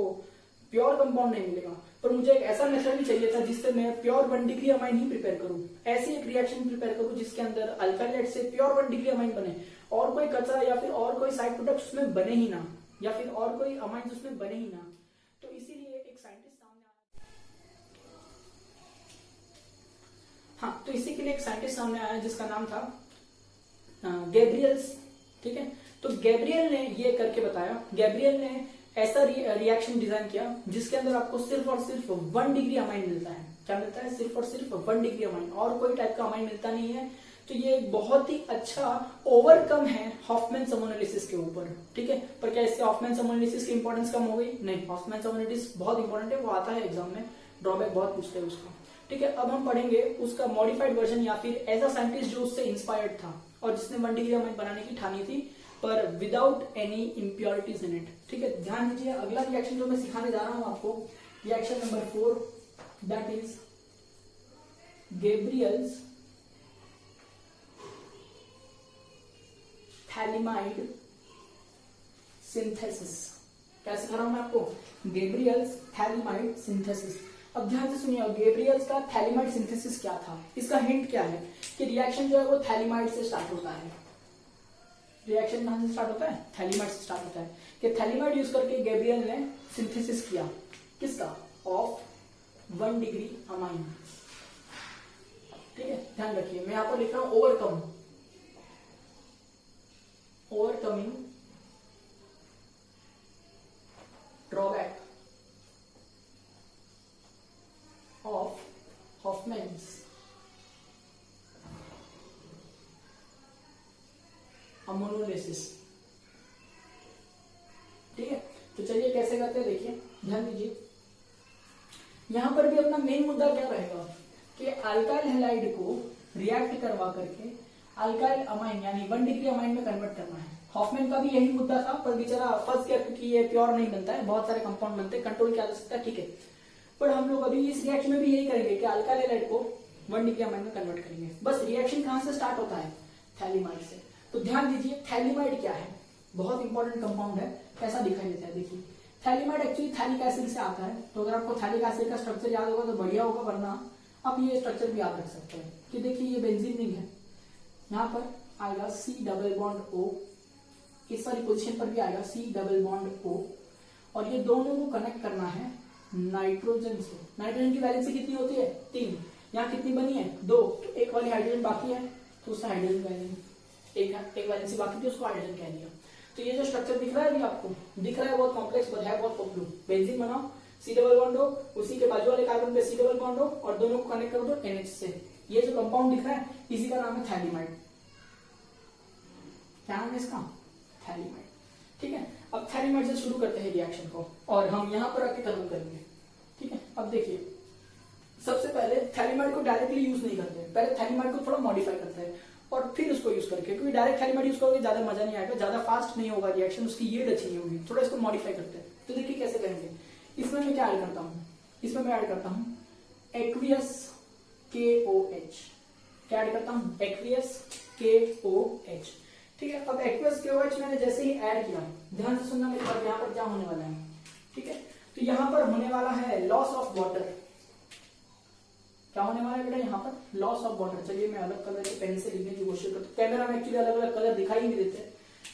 प्योर कंपाउंड नहीं मिलेगा, पर मुझे एक ऐसा मेथड भी चाहिए था जिससे मैं प्योर 1 डिग्री अमाइन ही प्रिपेयर करूं। ऐसी एक रिएक्शन प्रिपेयर करूं जिसके अंदर अल्काइल हैलाइड से प्योर 1 डिग्री अमाइन बने, और कोई कचरा या फिर और कोई साइड प्रोडक्ट उसमें बने ही ना, या फिर और कोई अमाइन उसमें बने ही ना। तो इसीलिए एक साइंटिस्ट सामने आया। हाँ, तो इसी के लिए एक साइंटिस्ट सामने आया जिसका नाम था गैब्रियल्स। ठीक है, तो गैब्रियल ने ये करके बताया। गैब्रियल ने ऐसा रिएक्शन डिजाइन किया जिसके अंदर आपको सिर्फ और सिर्फ 1 डिग्री अमाइन मिलता है। क्या मिलता है? सिर्फ और सिर्फ 1 डिग्री अमाइन, और कोई टाइप का अमाइन मिलता नहीं है। तो ये बहुत ही अच्छा ओवरकम है हॉफमैन एनालिसिस के ऊपर। ठीक है, पर क्या इससे हॉफमैन एनालिसिस की इंपॉर्टेंस कम हो गई? नहीं, हॉफमैन एनालिसिस बहुत इंपॉर्टेंट है, वो आता है एग्जाम में, ड्रॉबैक बहुत पूछते हैं उसका। ठीक है, अब हम पढ़ेंगे उसका मॉडिफाइड वर्जन या फिर ऐसा साइंटिस्ट जो उससे इंस्पायर्ड था और जिसने 1 डिग्री अमाइन बनाने की ठानी थी, पर without any impurities in it. ठीक है, ध्यान दीजिए, अगला रिएक्शन जो मैं सिखाने जा रहा हूं आपको, reaction number 4, that is Gabriel's phthalimide synthesis. क्या सिखा रहा हूं मैं आपको? Gabriel's phthalimide synthesis. अब ध्यान से सुनिए, गैब्रियल्स का थैलिमाइड सिंथेसिस क्या था? इसका हिंट क्या है कि रिएक्शन जो है वो थैलिमाइड से स्टार्ट होता है। रिएक्शन कहां से स्टार्ट होता है? थैलिमाइड से स्टार्ट होता है। कि थैलिमाइड यूज करके गैब्रियल ने सिंथेसिस किया किसका? Of 1 degree amine. ठीक है, ध्यान रखिए, मैं यहां पर लिख रहा हूं ओवरकमिंग ड्रॉबैक ऑफ हॉफमैन्स अमोनोलिसिस। ठीक है, तो चलिए कैसे करते हैं देखिए, ध्यान दीजिए। यहां पर भी अपना मेन मुद्दा क्या रहेगा कि अल्काइल हैलाइड को रिएक्ट करवा करके अल्काइल अमाइन यानी 1 डिग्री अमाइन में कन्वर्ट करना है। हॉफमैन का भी यही मुद्दा था, पर बेचारा फंस गया क्योंकि ये प्योर नहीं बनता है, बहुत सारे कंपाउंड बनते हैं, कंट्रोल किया जा सकता है। ठीक है, पर हम लोग अभी इस रिएक्शन में भी यही करेंगे कि अल्काइल हैलाइड को 1 डिग्री अमाइन में कन्वर्ट करेंगे। बस रिएक्शन कहां से स्टार्ट होता है? थैलिमाइड से। तो ध्यान दीजिए, थैलिमाइड क्या है? बहुत इंपॉर्टेंट कंपाउंड है। कैसा दिखाई देता है देखिए, थैलिमाइड एक्चुअली थैलिक एसिड से आता है। तो अगर आपको थैलिक एसिड का स्ट्रक्चर याद होगा तो बढ़िया होगा, वरना आप ये स्ट्रक्चर भी याद रख सकते हैं कि देखिए ये बेंजीन रिंग है, यहाँ पर आएगा C डबल बॉन्ड O, इस वाली पोजीशन पर भी आएगा C डबल बॉन्ड O, और ये दोनों को कनेक्ट करना है नाइट्रोजन से। नाइट्रोजन की वैलेंसी कितनी होती है 3, यहाँ कितनी बनी है 2, तो एक वाली हाइड्रोजन बाकी है तो उससे हाइड्रोजन कह देंगे, एक वैलेंसी बाकी थी उसको हाइड्रोजन कह दिया। तो ये जो स्ट्रक्चर दिख रहा है अभी आपको, दिख रहा है बहुत कॉम्प्लेक्स पर है बहुत पॉपुलर। बेंजीन बनाओ C डबल बॉन्ड O, उसी के बाजू वाले कार्बन पे C डबल बॉन्ड O और दोनों को कनेक्ट कर दो NH से। ये जो कंपाउंड दिख रहा है इसी का नाम है थैलीमाइड। क्या नाम है इसका? थैलीमाइड। ठीक है, अब थैलीमाइड से शुरू करते हैं रिएक्शन को और हम यहाँ पर आके खत्म करेंगे। ठीक है, अब देखिए सबसे पहले थैलीमाइड को डायरेक्टली यूज नहीं करते, पहले थैलीमाइड को थोड़ा मॉडिफाई करते हैं और फिर उसको यूज करके, क्योंकि डायरेक्ट थैलीमाइड यूज करोगे ज्यादा मजा नहीं आएगा, ज्यादा फास्ट नहीं होगा रिएक्शन, उसकी यील्ड अच्छी नहीं होगी, थोड़ा इसको मॉडिफाई करते हैं। तो देखिए कैसे करेंगे। इसमें मैं क्या ऐड करता हूँ, इसमें मैं ऐड करता हूँ एक्वियस KOH। क्या ऐड करता हूँ? Aqueous KOH। ठीक है, अब एक्वियस KOH मैंने जैसे ही ऐड किया, ध्यान से सुनना मेरी बात, यहाँ पर क्या होने वाला है। ठीक है, तो यहाँ पर होने वाला है लॉस ऑफ वाटर। क्या होने वाला है बेटा यहाँ पर? Loss of water. चलिए मैं अलग कलर के पेन से लिखने की कोशिश करता हूँ, कैमरा में एक्चुअली अलग अलग कलर दिखाई नहीं देते,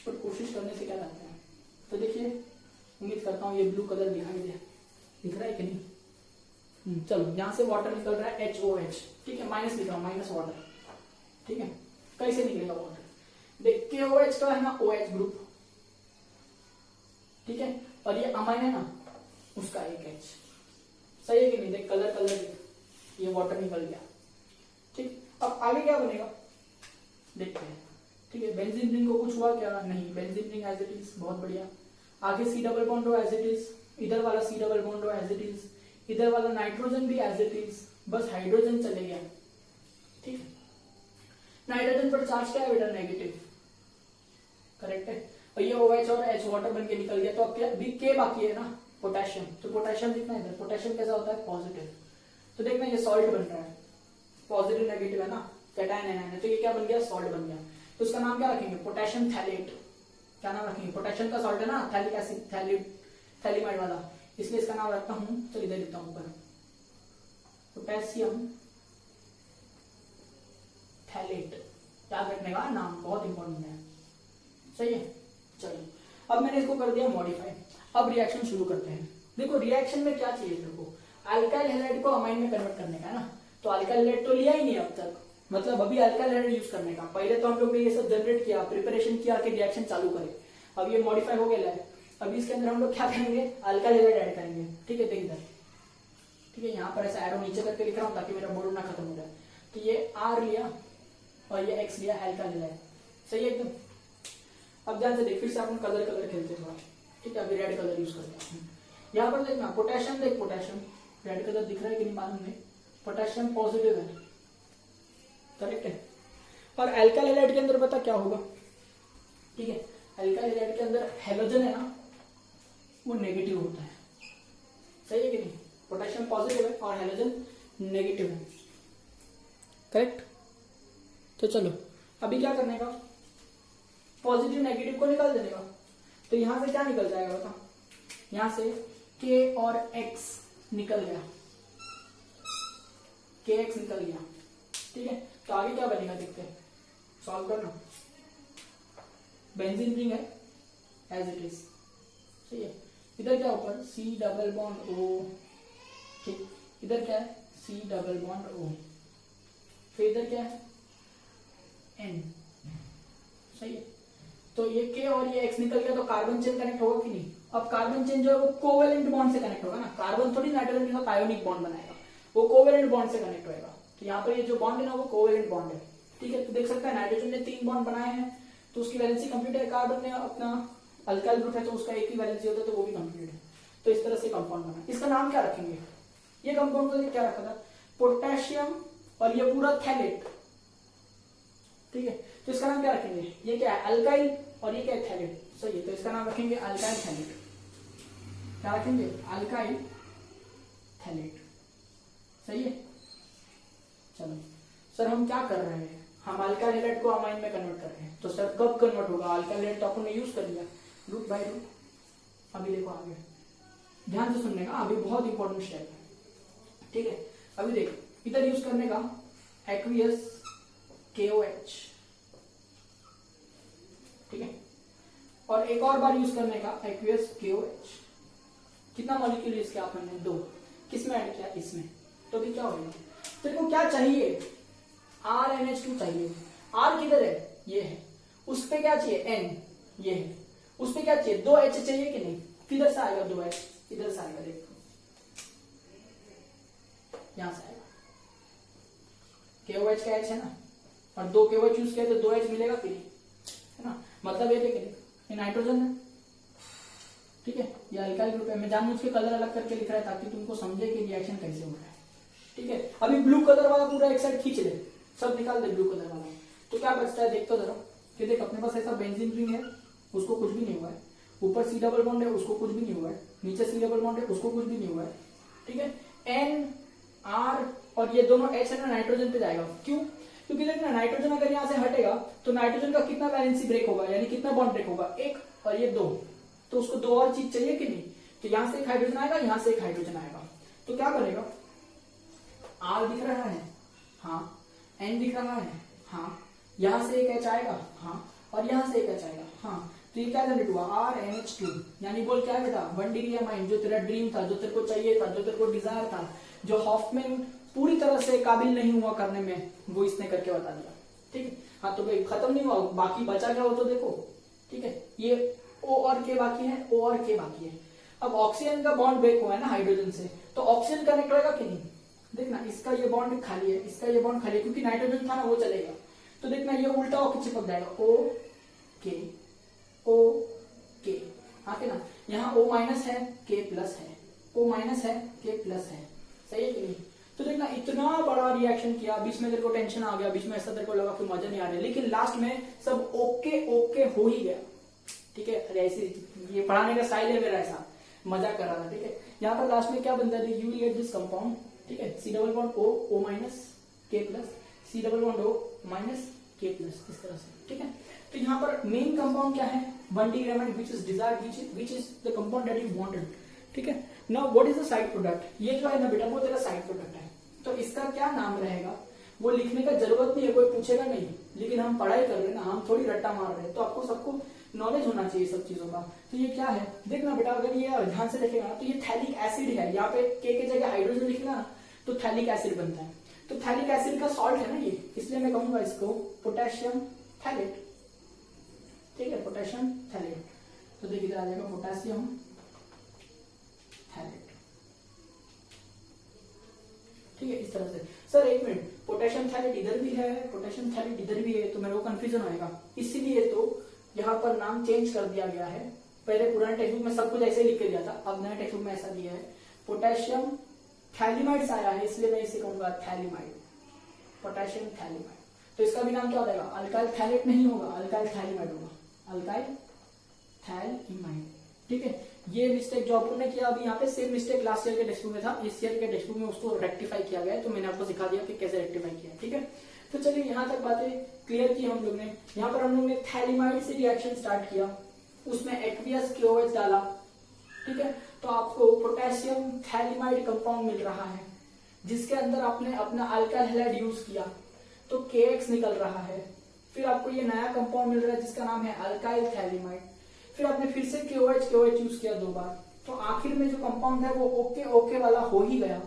पर कोशिश करने से क्या करते हैं। तो देखिए, उम्मीद करता हूँ ये ब्लू कलर दिखाई दे, दिख रहा है कि नहीं? चलो, यहाँ से वाटर निकल रहा है HOH। ठीक है, माइनस लिख रहा हूँ, माइनस वाटर। ठीक है, कैसे निकलेगा वाटर? देख KOH का है ना OH ग्रुप, ठीक है, और ये अमाइन है ना उसका एक H। सही है कि नहीं? देख कलर कलर, ये वाटर निकल गया। ठीक, अब आगे क्या बनेगा देखते हैं। ठीक है, बेंजीन रिंग को कुछ हुआ क्या? नहीं, benzene ring as it is, बहुत बढ़िया। आगे C double bond O as it is, इधर वाला C double bond O as it is, इधर वाला नाइट्रोजन भी एज इट इज, बस हाइड्रोजन चले गया। ठीक है, नाइट्रोजन पर चार्ज क्या है बेटा? नेगेटिव। करेक्ट है, और ये OH और H वाटर बन के निकल गया, तो अब क्या K बाकी है ना, पोटेशियम। तो पोटेशियम दिखना है इधर, पोटेशियम कैसा होता है? पॉजिटिव। तो देखना ये सॉल्ट बन रहा है, पॉजिटिव नेगेटिव है ना, कैटायन एनायन है, तो ये क्या बन गया? सॉल्ट बन गया। तो इसका नाम क्या रखेंगे? Potassium phthalate. क्या नाम रखेंगे? पोटेशियम का सॉल्ट है ना, थैलिक एसिड, थैलीमाइड वाला, इसलिए इसका नाम रखता हूं, चलिए इधर लिखता हूं ऊपर, पोटेशियम थैलेट। याद रखने का नाम बहुत इंपॉर्टेंट है। सही है, चलिए अब मैंने इसको कर दिया मॉडिफाई। अब रिएक्शन शुरू करते हैं। देखो रिएक्शन में क्या चाहिए तेरे को? अल्काइल हैलाइड को अमाइन में कन्वर्ट करने का है ना, तो अल्काइल हैलाइड तो लिया ही नहीं अब तक, मतलब अभी अल्काइल हैलाइड यूज करने का। पहले तो हम लोग ने ये सब जनरेट किया, प्रिपरेशन किया कि रिएक्शन चालू करें, अब ये मॉडिफाई हो गया है। अभी इसके अंदर हम लोग क्या करेंगे? अल्काइल हैलाइड ऐड करेंगे। ठीक है, देख इधर, ठीक है, यहाँ पर ऐसा एरो नीचे करके लिख रहा हूँ ताकि मेरा बोर्ड ना खत्म हो जाए। तो ये R लिया और ये X लिया, अल्काइल हैलाइड। सही है एकदम। अब ध्यान से देख, फिर से अपन कलर खेलते थोड़ा। ठीक है, अभी रेड कलर यूज करते हैं। यहाँ पर देखना पोटेशियम, देख पोटेशियम रेड कलर दिख रहा है कि नहीं मालूम नहीं, पोटेशियम पॉजिटिव है। करेक्ट है, और अल्काइल हैलाइड के अंदर पता क्या होगा? ठीक है, अल्काइल हैलाइड के अंदर हैलोजन है ना, वो नेगेटिव होता है। सही है कि नहीं? पोटेशियम पॉजिटिव है और हैलोजन नेगेटिव है। करेक्ट। तो चलो अभी क्या करने का? पॉजिटिव नेगेटिव को निकाल देने का। तो यहां से क्या निकल जाएगा बता? यहां से K और X निकल गया, KX निकल गया। ठीक है, तो आगे क्या बनेगा देखते हैं, सॉल्व करना। बेंजीन रिंग है एज इट इज। ठीक है, इधर क्या ऊपर C डबल बॉन्ड O। ठीक, इधर क्या है? C double bond O। फिर इधर क्या है? N। सही है, तो ये K और ये X निकल गया, तो कार्बन चेन कनेक्ट होगा कि नहीं? अब कार्बन चेन जो है वो कोवेलेंट बॉन्ड से कनेक्ट होगा ना, कार्बन थोड़ी नाइट्रोजन के साथ आयोनिक बॉन्ड बनाएगा, वो कोवेलेंट बॉन्ड से कनेक्ट होगा। तो यहाँ पर ये जो बॉन्ड है ना वो कोवेलेंट बॉन्ड है। ठीक है, तो देख सकते हैं नाइट्रोजन ने 3 बॉन्ड बनाए हैं तो उसकी वैलेंसी कंप्लीट है। कार्बन ने अपना अल्काइल ग्रुप है तो उसका एक ही वैलेंसी होता है, तो वो भी कंप्लीट है। तो इस तरह से कंपाउंड बना। इसका नाम क्या रखेंगे? ये कंपाउंड को क्या रखा था? पोटेशियम और ये पूरा थैलेट। ठीक है, तो इसका नाम क्या रखेंगे? ये क्या है? अल्काइल और ये क्या है? थैलेट। सही है, तो इसका नाम रखेंगे अल्काइल थैलेट। क्या रखेंगे? Alkyl phthalate. सही है, चलो सर हम क्या कर रहे हैं? हम अल्काइल हैलाइड को अमाइन में कन्वर्ट कर रहे हैं। तो सर कब कन्वर्ट होगा? अल्काइल हैलाइड तो अपन ने यूज कर लिया। रुक भाई रुक, अभी देखो आगे ध्यान से सुनने का, अभी बहुत इंपॉर्टेंट स्टेप है। ठीक है, अभी देख इधर यूज करने का एक्वियस KOH। ठीक है। और एक और बार यूज करने का एक्वियस KOH, कितना मॉलिक्यूल यूज किया आपने? 2। किसमें ऐड किया? इसमें। तो भी क्या होगा? तेरे को क्या चाहिए? RNH2 चाहिए। R किधर है? ये है। उस पे क्या चाहिए? N, ये है। उस पे क्या चाहिए? 2 H चाहिए कि नहीं? किधर से आएगा 2 H? इधर से आएगा, देखो यहां से आएगा। KOH का H है ना, और 2 KOH यूज किया तो 2 H मिलेगा कि नहीं, है ना? मतलब ये देखिए, ये नाइट्रोजन है, ठीक है, ये अल्काइल ग्रुप है। मैं जानबूझ के कलर अलग करके लिख रहा है ताकि तुमको समझे कि रिएक्शन कैसे हो रहा है, ठीक है। अभी ब्लू कलर वाला पूरा एक साइड खींच ले, सब निकाल दे ब्लू कलर वाला, तो क्या बचता है? देख तो जरा कि देख, अपने पास ऐसा बेंजीन रिंग है, उसको कुछ भी नहीं हुआ है। ऊपर C डबल बॉन्ड है, उसको कुछ भी नहीं हुआ है। नीचे C डबल बॉन्ड है, उसको कुछ भी नहीं हुआ है, ठीक है। N R और ये दोनों H है ना, नाइट्रोजन पे जाएगा। क्यों? क्योंकि देखना, नाइट्रोजन अगर यहाँ से हटेगा तो नाइट्रोजन का कितना वैलेंसी ब्रेक होगा, यानी कितना बॉन्ड ब्रेक होगा? 1 और ये 2, तो उसको 2 और चीज चाहिए कि नहीं? तो यहाँ से एक हाइड्रोजन आएगा, यहाँ से एक हाइड्रोजन आएगा, तो क्या बनेगा? R दिख रहा है, हाँ। N दिख रहा है, हाँ। यहाँ से एक H आएगा, हाँ, और यहाँ से एक H आएगा, हाँ। तो ये क्या जनरेट हुआ? RNH2, यानी बोल क्या है बेटा? 1 डिग्री अमाइन, जो तेरा ड्रीम था, जो तेरे को चाहिए था, जो तेरे को डिजायर था, जो हॉफमैन पूरी तरह से काबिल नहीं हुआ करने में, वो इसने करके बता दिया, ठीक है। हाँ, तो भाई खत्म नहीं हुआ, बाकी बचा क्या हो तो देखो, ठीक है। ये O और K बाकी है, O और K बाकी है। अब ऑक्सीजन का बॉन्ड ब्रेक हुआ है ना हाइड्रोजन से, तो ऑक्सीजन कनेक्ट रहेगा कि नहीं? देखना, इसका ये बॉन्ड खाली है, इसका ये बॉन्ड खाली है, क्योंकि नाइट्रोजन था ना, वो चलेगा। तो देखना, ये उल्टा होकर चिपक जाएगा, O K, हाँ के ना। यहाँ O माइनस है, K प्लस है, O माइनस है, K प्लस है, सही है कि नहीं? तो देखना, इतना बड़ा रिएक्शन किया, बीच में तेरे को टेंशन आ गया, बीच में ऐसा तेरे को लगा कि मजा नहीं आ रहा, लेकिन लास्ट में सब ओके हो ही गया, ठीक है। अरे ऐसे ये पढ़ाने का स्टाइल है मेरा, ऐसा मजा कर रहा था, ठीक है। यहाँ पर लास्ट में क्या बनता है? यू गेट दिस कंपाउंड, ठीक है। C double bond O minus K plus, C double bond O minus K plus, इस तरह से, ठीक है। तो यहाँ पर मेन कंपाउंड क्या है? 1 degree amine, which is desired, which is the compound that you wanted, ठीक है। Now what is the side product? ये जो है ना बेटा, वो तेरा साइड प्रोडक्ट है, तो इसका क्या नाम रहेगा? वो लिखने का जरूरत नहीं है, कोई पूछेगा नहीं, लेकिन हम पढ़ाई कर रहे हैं ना, हम थोड़ी रट्टा मार रहे हैं, तो आपको सबको नॉलेज होना चाहिए सब चीजों का। तो ये क्या है? देखना बेटा, अगर ये ध्यान से देखेगा तो ये थैलिक एसिड है, यहाँ पे K की जगह हाइड्रोजन लिखना तो थैलिक एसिड बनता है। तो थैलिक एसिड का सॉल्ट है ना ये, इसलिए मैं कहूंगा इसको पोटेशियम थैलेट, ठीक है, पोटेशियम थैलेट। तो देखिए इधर आ जाएगा पोटेशियम थैलेट, ठीक है, इस तरह से। सर एक मिनट, पोटेशियम थैलेट इधर भी है, पोटेशियम थैलेट इधर भी है, तो मेरे को कंफ्यूजन होएगा, इसीलिए तो यहाँ पर नाम चेंज कर दिया गया है। पहले पुराने टेक्स्ट बुक में सब कुछ ऐसे लिख के दिया था, अब नए टेक्स्ट बुक में ऐसा दिया है, पोटेशियम थैलिमाइड्स आया है, इसलिए मैं इसे कहूंगा थैलिमाइड, पोटेशियम थैलिमाइड। तो इसका भी नाम क्या हो जाएगा? अल्काइल थैलेट नहीं होगा, अल्काइल थैलिमाइड होगा, अल्काइल थैलिमाइड, ठीक है। ये मिस्टेक जो अपन ने किया अभी यहाँ पे, सेम मिस्टेक लास्ट ईयर के टेक्स्ट बुक में था, इस ईयर के टेक्स्ट बुक में उसको रेक्टिफाई किया गया है, तो मैंने आपको सिखा दिया कि कैसे रेक्टिफाई किया, ठीक है। तो चलिए यहाँ तक बातें क्लियर की हम लोग ने। यहाँ पर हम लोग ने थैलिमाइड से रिएक्शन स्टार्ट किया, उसमें एक्वियस KOH डाला, ठीक है। तो आपको पोटेशियम थैलिमाइड कंपाउंड मिल रहा है, जिसके अंदर आपने अपना अल्काइल हैलाइड यूज किया तो KX निकल रहा है। फिर आपको ये नया कंपाउंड मिल रहा है जिसका नाम है अल्काइल थैलिमाइड। फिर आपने फिर से KOH यूज किया 2 बार, तो आखिर में जो कंपाउंड है वो ओके वाला हो ही गया,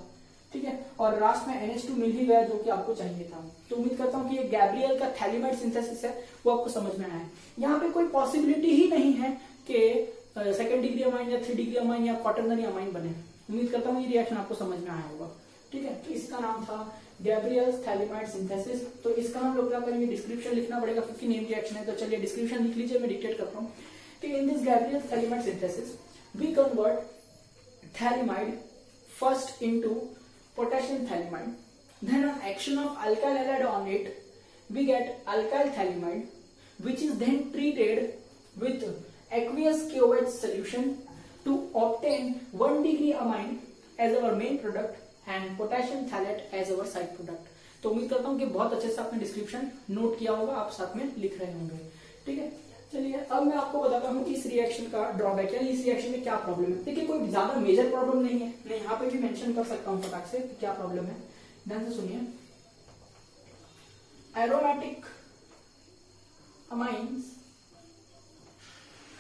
ठीक है। और लास्ट में NH2 मिल ही गया, जो कि आपको चाहिए था। तो उम्मीद करता हूँ कि ये गैब्रियल का थैलिमाइड सिंथेसिस है वो आपको समझ में आया है। यहाँ पे कोई पॉसिबिलिटी ही नहीं है कि 2nd डिग्री अमाइन या 3 डिग्री अमाइन या क्वाटरनरी अमाइन बने। उम्मीद करता हूँ ये रिएक्शन आपको समझ में आया होगा, ठीक है। तो इसका नाम था गैब्रियल्स थैलिमाइड सिंथेसिस। तो इसका हम लोग क्या करेंगे, डिस्क्रिप्शन लिखना पड़ेगा क्योंकि नेम रिएक्शन है। तो चलिए डिस्क्रिप्शन लिख लीजिए, मैं डिक्टेट करता हूँ कि in this Gabriel's phthalimide synthesis we convert phthalimide first into potassium thalimide, then on action of alkyl halide on it we get alkyl thalimide which is then treated with aqueous KOH solution to obtain 1 degree amine as our main product and potassium thalate as our side product। तो उम्मीद करता हूँ कि बहुत अच्छे से आपने description note किया होगा, आप साथ में लिख रहे होंगे, ठीक है। चलिए अब मैं आपको बताता हूँ कि इस रिएक्शन का ड्रॉबैक है, इस रिएक्शन में क्या प्रॉब्लम है। देखिए कोई ज्यादा मेजर प्रॉब्लम नहीं है, मैं यहाँ पे भी मेंशन कर सकता हूँ फटाक से क्या प्रॉब्लम है, ध्यान से सुनिए। Aromatic amines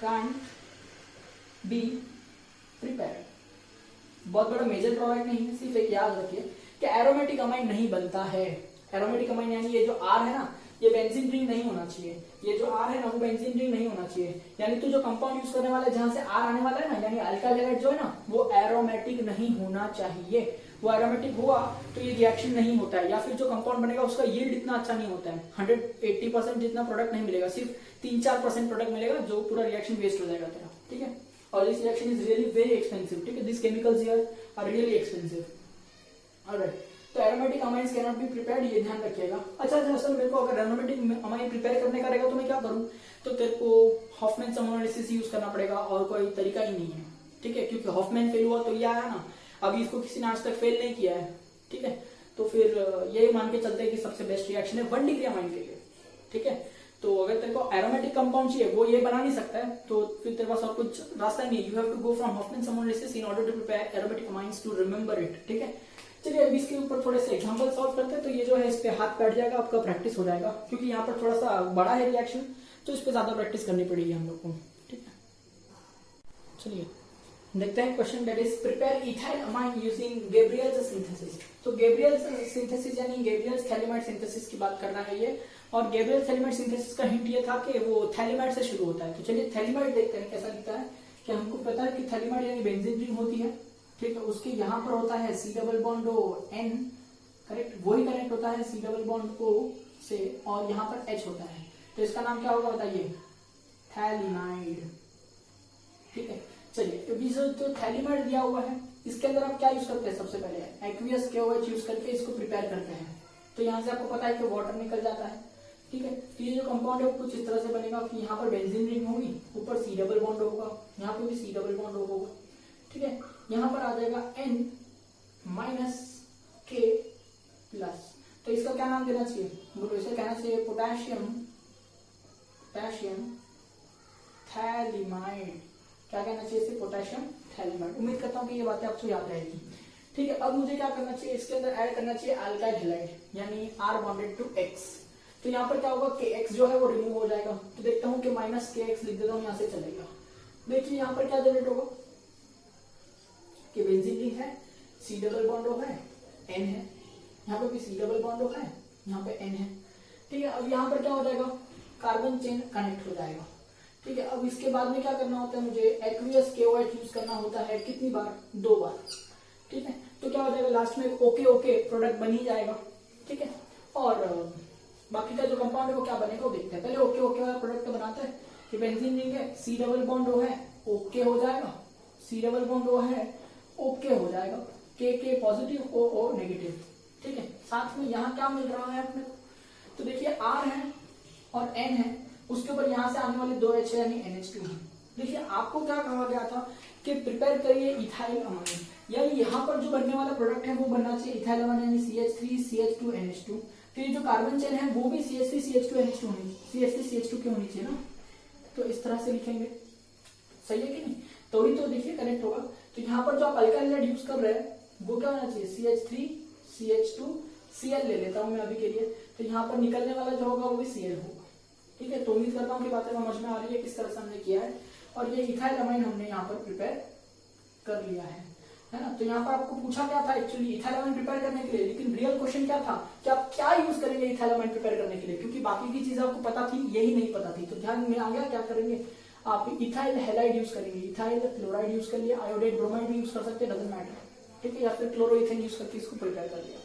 can't be prepared। बहुत बड़ा मेजर ड्रॉबैक नहीं है, सिर्फ एक याद रखिए कि एरोमेटिक अमाइन नहीं बनता है। एरोमेटिक अमाइन यानी ये जो आर है ना, ये बेंजीन रिंग नहीं होना चाहिए। ये जो आर है ना, वो बेंजीन रिंग नहीं होना चाहिए। यानी तो जो कंपाउंड यूज करने वाला है जहां से आर आने वाला है ना, यानी अल्काइल हैलाइड जो है ना, वो एरोमेटिक नहीं होना चाहिए। वो एरोमेटिक हुआ तो ये रिएक्शन नहीं होता है, या फिर जो कंपाउंड बनेगा उसका यील्ड इतना अच्छा नहीं होता है। 180% जितना प्रोडक्ट नहीं मिलेगा, सिर्फ 3-4% प्रोडक्ट मिलेगा, जो पूरा रिएक्शन वेस्ट हो जाएगा तेरा। ठीक है, और this reaction is really very expensive. ठीक है, this chemicals here are really expensive. Alright, तो aromatic amines can not be prepared, ये ध्यान रखिएगा। अच्छा असल मेरे को अगर एरोमेटिक अमाइन प्रिपेयर करने का रहेगा तो मैं क्या करूं, तो तेरे को हॉफमैन एनालिसिस यूज करना पड़ेगा, और कोई तरीका ही नहीं है। ठीक है, क्योंकि हॉफमैन फेल हुआ तो ये आया ना, अभी इसको किसी ने आज तक फेल नहीं किया है। ठीक है, तो फिर यही मान के चलते हैं कि सबसे बेस्ट रिएक्शन है 1 डिग्री अमाइन के लिए। ठीक है, तो अगर तेरे को एरोमेटिक कंपाउंड चाहिए, वो ये बना नहीं सकता है, तो फिर तेरे पास और कुछ रास्ता नहीं है। You have to go from Hoffmann analysis in order to prepare aromatic amines to remember it. ठीक है, चलिए अभी इसके ऊपर थोड़े से एग्जांपल सॉल्व करते हैं। तो ये जो है इस पे हाथ बैठ जाएगा, आपका प्रैक्टिस हो जाएगा, क्योंकि यहाँ पर थोड़ा सा बड़ा है रिएक्शन, तो इस पे ज्यादा प्रैक्टिस करनी पड़ेगी हम लोग को। ठीक है, चलिए देखते हैं question that is prepare ethyl amine using Gabriel's synthesis. तो गैब्रियल्स सिंथेसिस यानी गैब्रियल्स थैलेमाइड सिंथेसिस की बात करना है ये, और गैब्रियल थैलेमाइड सिंथेसिस का हिंट ये था कि वो थैलेमाइड से शुरू होता है। तो चलिए थैलेमाइड देखते हैं कैसा दिखता है। कि हमको पता है कि थैलेमाइड यानी बेंजीन रिंग होती है। ठीक है, उसके यहाँ पर होता है C double bond O N, correct, वही कनेक्ट होता है C डबल बॉन्ड O से, और यहाँ पर H होता है। तो इसका नाम क्या होगा बताइए, थैलेमाइड। ठीक है, चलिए अभी जो थैलेमाइड दिया हुआ है, इसके अंदर आप क्या यूज करते हैं, सबसे पहले एक्वियस KOH यूज करके इसको प्रिपेयर करते हैं। तो यहाँ से आपको पता है कि वाटर निकल जाता है। ठीक है, तो ये जो कंपाउंड है वो कुछ इस तरह से बनेगा कि यहाँ पर बेंजीन रिंग होगी, ऊपर C डबल बॉन्ड होगा, यहाँ पे भी C डबल बॉन्ड होगा। ठीक है, यहाँ पर आ जाएगा N माइनस K प्लस। तो इसका क्या नाम देना चाहिए, बोलो, इसे कहना चाहिए पोटेशियम थैलेमाइड। क्या कहना चाहिए इसे, पोटेशियम थैलेमाइड। उम्मीद करता हूँ कि ये बातें आपको याद रहेगी। ठीक है, अब मुझे क्या करना चाहिए, इसके अंदर ऐड करना चाहिए अल्काइल हैलाइड यानी R बॉन्डेड टू X। तो यहाँ पर क्या होगा, KX जो है वो रिमूव हो जाएगा। तो देखता हूँ कि माइनस KX लिख देता हूँ, यहाँ से चलेगा। देखिए यहाँ पर क्या जनरेट होगा कि बेंजीन रिंग है, C डबल बॉन्ड O है, N है, यहाँ पे भी C डबल बॉन्ड O है, यहाँ पे N है। ठीक है, अब यहाँ पर क्या हो जाएगा, कार्बन चेन कनेक्ट हो जाएगा। ठीक है, अब इसके बाद में क्या करना होता है, मुझे एक्वियस KOH यूज करना होता है, कितनी बार, 2 बार। ठीक है, तो क्या हो जाएगा, लास्ट में ओके ओके प्रोडक्ट बन ही जाएगा। ठीक है, और बाकी का जो कंपाउंड है वो क्या बनेगा वो देखते हैं। पहले ओके ओके वाला प्रोडक्ट बनाते हैं कि बेंजीन रिंग है, C डबल बॉन्ड O है, ओके हो जाएगा, C डबल बॉन्ड O है, ओके हो जाएगा, K पॉजिटिव O नेगेटिव। ठीक है, साथ में यहाँ क्या मिल रहा है अपने को, तो देखिए R है और N है, उसके ऊपर यहाँ से आने वाले 2 H यानी NH2 है। देखिए आपको क्या कहा गया था कि प्रिपेयर करिए इथाइल अमाइन, यानी यहाँ पर जो बनने वाला प्रोडक्ट है वो बनना चाहिए इथाइल अमाइन यानी CH3 CH2 NH2। फिर जो कार्बन चेन है वो भी CH3 CH2 NH2 होनी, CH3 CH2 की होनी चाहिए ना। तो इस तरह से लिखेंगे, सही है कि नहीं, तो ही तो देखिए कनेक्ट होगा। तो यहाँ पर जो आप अल्काइल हैलाइड यूज कर रहे हैं वो क्या होना चाहिए, CH3 CH2 Cl ले लेता हूं मैं अभी के लिए। तो यहाँ पर निकलने वाला जो होगा वो भी Cl होगा। ठीक है, तो उम्मीद करता हूँ कि बातें समझ में आ रही है किस तरह से हमने किया है, और ये इथाइल अमाइन हमने यहाँ पर प्रिपेयर कर लिया है ना। तो यहाँ पर आपको पूछा क्या था एक्चुअली इथाइल अमाइन प्रिपेयर करने के लिए, लेकिन रियल क्वेश्चन क्या था कि आप क्या यूज करेंगे इथाइल अमाइन प्रिपेयर करने के लिए, क्योंकि बाकी की चीज आपको पता थी, यही नहीं पता थी। तो ध्यान में आ गया, क्या करेंगे आप इथाइल हैलाइड यूज करेंगे, इथाइल क्लोराइड यूज कर लिया, आयोडाइड ब्रोमाइड भी यूज कर सकते हैं, डजंट मैटर। ठीक है, या फिर क्लोरोइथेन यूज करके इसको प्रिपेयर कर लिया।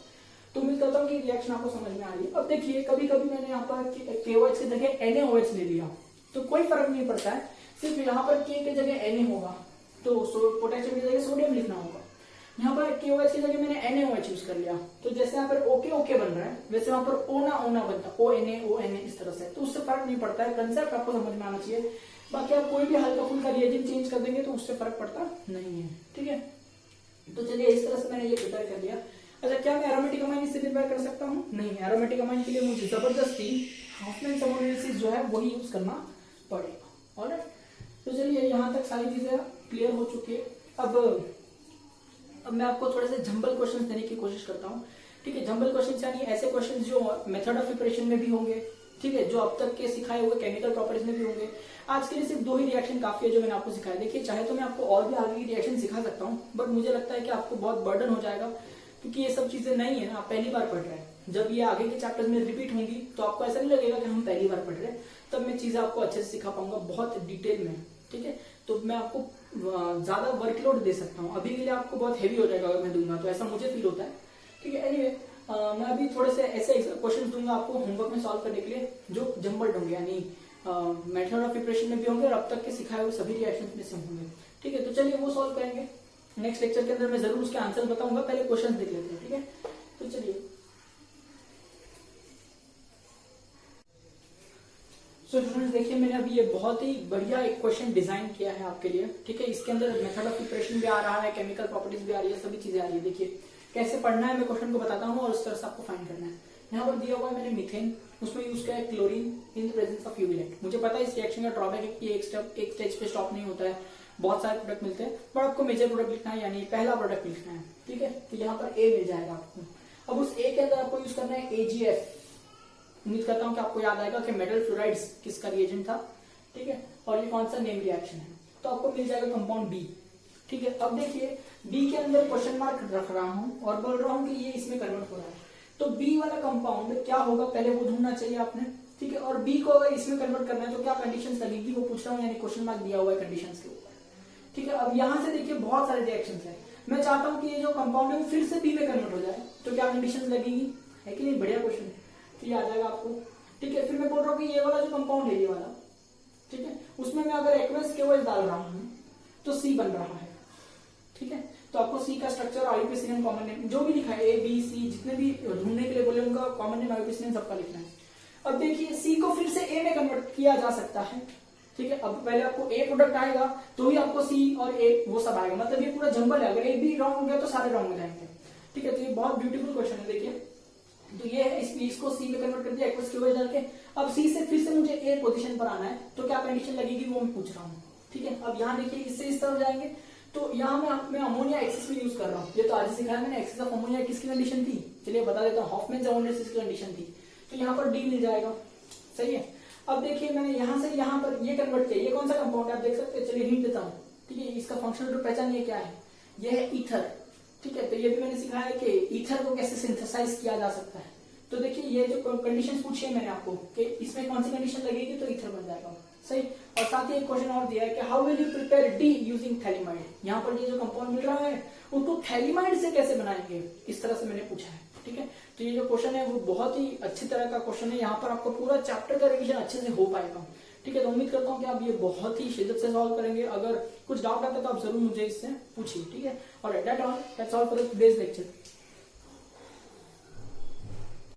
तो उम्मीद करता हूँ कि रिएक्शन आपको समझ में आ रही है। अब देखिए कभी कभी मैंने यहाँ पर KOH की जगह NaOH ले लिया, तो कोई फर्क नहीं पड़ता है, सिर्फ यहाँ पर K की जगह Na होगा, तो पोटेशियम की जगह सोडियम लिखना होगा। यहाँ पर KOH की जगह मैंने NaOH यूज कर लिया, तो जैसे यहाँ पर ओके ओके बन रहा है वैसे वहां पर ओना बनता, ONA इस तरह से, तो उससे फर्क नहीं पड़ता है। कंसेप्ट आपको समझ में आना चाहिए, बाकी आप कोई भी हल्का फुल्का रिएजेंट चेंज कर देंगे तो उससे फर्क पड़ता नहीं है। ठीक है, तो चलिए इस तरह से मैंने ये प्रिपेयर कर लिया। अच्छा, क्या मैं एरोमेटिक अमाइन इससे प्रिपेयर कर सकता हूँ, नहीं, एरोमेटिक अमाइन के लिए मुझे जबरदस्ती हॉफमैन एनालिसिस जो है वही यूज करना पड़ेगा। ऑलराइट, तो चलिए यहाँ तक सारी चीजें क्लियर हो चुकी है। अब मैं आपको थोड़े से जंबल क्वेश्चंस देने की कोशिश करता हूँ। ठीक है, जंबल क्वेश्चंस यानी ऐसे क्वेश्चंस जो मेथड ऑफ प्रिपरेशन में भी होंगे, ठीक है, जो अब तक के सिखाए हुए केमिकल प्रॉपर्टीज में भी होंगे। आज के लिए सिर्फ 2 ही रिएक्शन काफी है जो मैंने आपको सिखाया। देखिए चाहे तो मैं आपको और भी आगे की रिएक्शन सिखा सकता हूँ, बट मुझे लगता है कि आपको बहुत बर्डन हो जाएगा, क्योंकि ये सब चीजें नहीं है ना, आप पहली बार पढ़ रहे हैं। जब ये आगे के चैप्टर्स में रिपीट होंगी तो आपको ऐसा नहीं लगेगा कि हम पहली बार पढ़ रहे हैं, तब मैं चीजें आपको अच्छे से सिखा पाऊंगा बहुत डिटेल में। ठीक है, तो मैं आपको ज्यादा वर्कलोड दे सकता हूँ। अभी के लिए आपको बहुत हेवी हो जाएगा अगर मैं दूंगा, तो ऐसा मुझे फील होता है। ठीक है, एनीवे मैं अभी थोड़े से ऐसे क्वेश्चन दूंगा आपको होमवर्क में सॉल्व करने के लिए, जो जम्बल्ड होंगे, यानी मेथड ऑफ प्रिपरेशन में भी होंगे और अब तक के सिखाए हुए सभी रिएक्शन में से होंगे। ठीक है, तो चलिए वो सॉल्व करेंगे नेक्स्ट लेक्चर के अंदर। मैं जरूर उसके आंसर बताऊंगा, पहले क्वेश्चन देख लेते हैं। ठीक है, तो चलिए स्टूडेंट्स देखिए, मैंने अभी ये बहुत ही बढ़िया एक क्वेश्चन डिजाइन किया है आपके लिए। ठीक है, इसके अंदर मेथड ऑफ प्रिपरेशन भी आ रहा है, केमिकल प्रॉपर्टीज भी आ रही है, सभी चीजें आ रही है। देखिए कैसे पढ़ना है, मैं क्वेश्चन को बताता हूँ और उस तरह से आपको फाइंड करना है। यहाँ पर दिया हुआ है मैंने मीथेन, उसमें यूज किया है chlorine in the presence of UV light. मुझे पता है इस रिएक्शन का ड्रॉबैक है कि एक स्टेज पे स्टॉप नहीं होता है, बहुत सारे प्रोडक्ट मिलते हैं, पर आपको मेजर प्रोडक्ट लिखना है, यानी पहला प्रोडक्ट लिखना है। ठीक है, तो यहाँ पर ए मिल जाएगा आपको। अब उस ए के अंदर आपको यूज करना है AgF। उम्मीद करता हूँ कि आपको याद आएगा कि मेटल फ्लोराइड्स किसका रिएजेंट था। ठीक है, और ये कौन सा नेम रिएक्शन है, तो आपको मिल जाएगा कंपाउंड बी। ठीक है, अब देखिए बी के अंदर क्वेश्चन मार्क रख रहा हूँ और बोल रहा हूँ कि ये इसमें कन्वर्ट हो रहा है, तो बी वाला कंपाउंड क्या होगा पहले वो ढूंढना चाहिए आपने। ठीक है, और बी को अगर इसमें कन्वर्ट करना है तो क्या कंडीशंस लगेगी वो पूछ रहा हूँ, यानी क्वेश्चन मार्क दिया हुआ है कंडीशंस के ऊपर। ठीक है, अब यहाँ से देखिए बहुत सारे रिएक्शंस हैं, मैं चाहता हूँ कि ये जो कंपाउंड है वो फिर से बी में कन्वर्ट हो जाए, तो क्या कंडीशंस लगेगी, है कि नहीं? बढ़िया क्वेश्चन है, तो ये आ जाएगा आपको। ठीक है, फिर मैं बोल रहा हूँ कि ये वाला जो कंपाउंड है ये वाला, ठीक है, उसमें मैं अगर एक्वस KOH डाल रहा हूँ तो C बन रहा है। ठीक है, तो आपको C का स्ट्रक्चर आईयूपीएसीएन कॉमन नेम जो भी लिखा है A B C जितने भी ढूंढने के लिए बोले उनका कॉमन नेम आईयूपीएसीएन सबका लिखना है। अब देखिए C को फिर से A में कन्वर्ट किया जा सकता है। ठीक है, अब पहले आपको A प्रोडक्ट आएगा तो ही आपको C और A वो सब आएगा, मतलब ये पूरा जंबल है, अगर A भी रॉन्ग हो गया तो सारे रॉन्ग हो जाएंगे। ठीक है, तो ये बहुत ब्यूटीफुल क्वेश्चन है। देखिए तो ये है, इसको C में कन्वर्ट कर दिया एक्वस KOH डाल के। अब C से फिर से मुझे A पोजीशन पर आना है, तो क्या कंडीशन लगेगी वो मैं पूछ रहा हूँ। ठीक है, अब यहाँ देखिए इससे इस तरफ जाएंगे, तो यहाँ मैं अमोनिया एक्सिस में यूज कर रहा हूँ। ये तो आज ही सिखाया मैंने, एक्सिस ऑफ अमोनिया किसकी कंडीशन थी, चलिए बता देता हूँ, हॉफमैन जॉन्डिस की कंडीशन थी, तो यहाँ पर D मिल जाएगा। सही है, अब देखिए मैंने यहाँ से यहाँ पर ये कन्वर्ट किया, ये कौन सा कंपाउंड है आप देख सकते हैं, चलिए हिंट देता हूँ। ठीक है, इसका फंक्शनल ग्रुप पहचानिए क्या है, ये है ईथर। ठीक है, तो ये भी मैंने सिखाया है कि ईथर को कैसे सिंथेसाइज किया जा सकता है। तो देखिए ये जो कंडीशन पूछी है मैंने आपको कि इसमें कौन सी कंडीशन लगेगी, तो ईथर बन जाएगा। सही, और साथ ही एक क्वेश्चन और दिया है कि how will you prepare D using phthalimide. यहाँ पर ये जो कंपाउंड मिल रहा है उसको थैलिमाइड से कैसे बनाएंगे, इस तरह से मैंने पूछा है। ठीक है, तो ये जो क्वेश्चन है वो बहुत ही अच्छी तरह का क्वेश्चन है, यहाँ पर आपको पूरा चैप्टर का रिवीजन अच्छे से हो पाएगा। ठीक है, तो उम्मीद करता हूँ कि आप ये बहुत ही शिद्दत से सॉल्व करेंगे। अगर कुछ डाउट आता है तो आप जरूर मुझे इससे पूछिए। ठीक है, और that's all for today's lecture.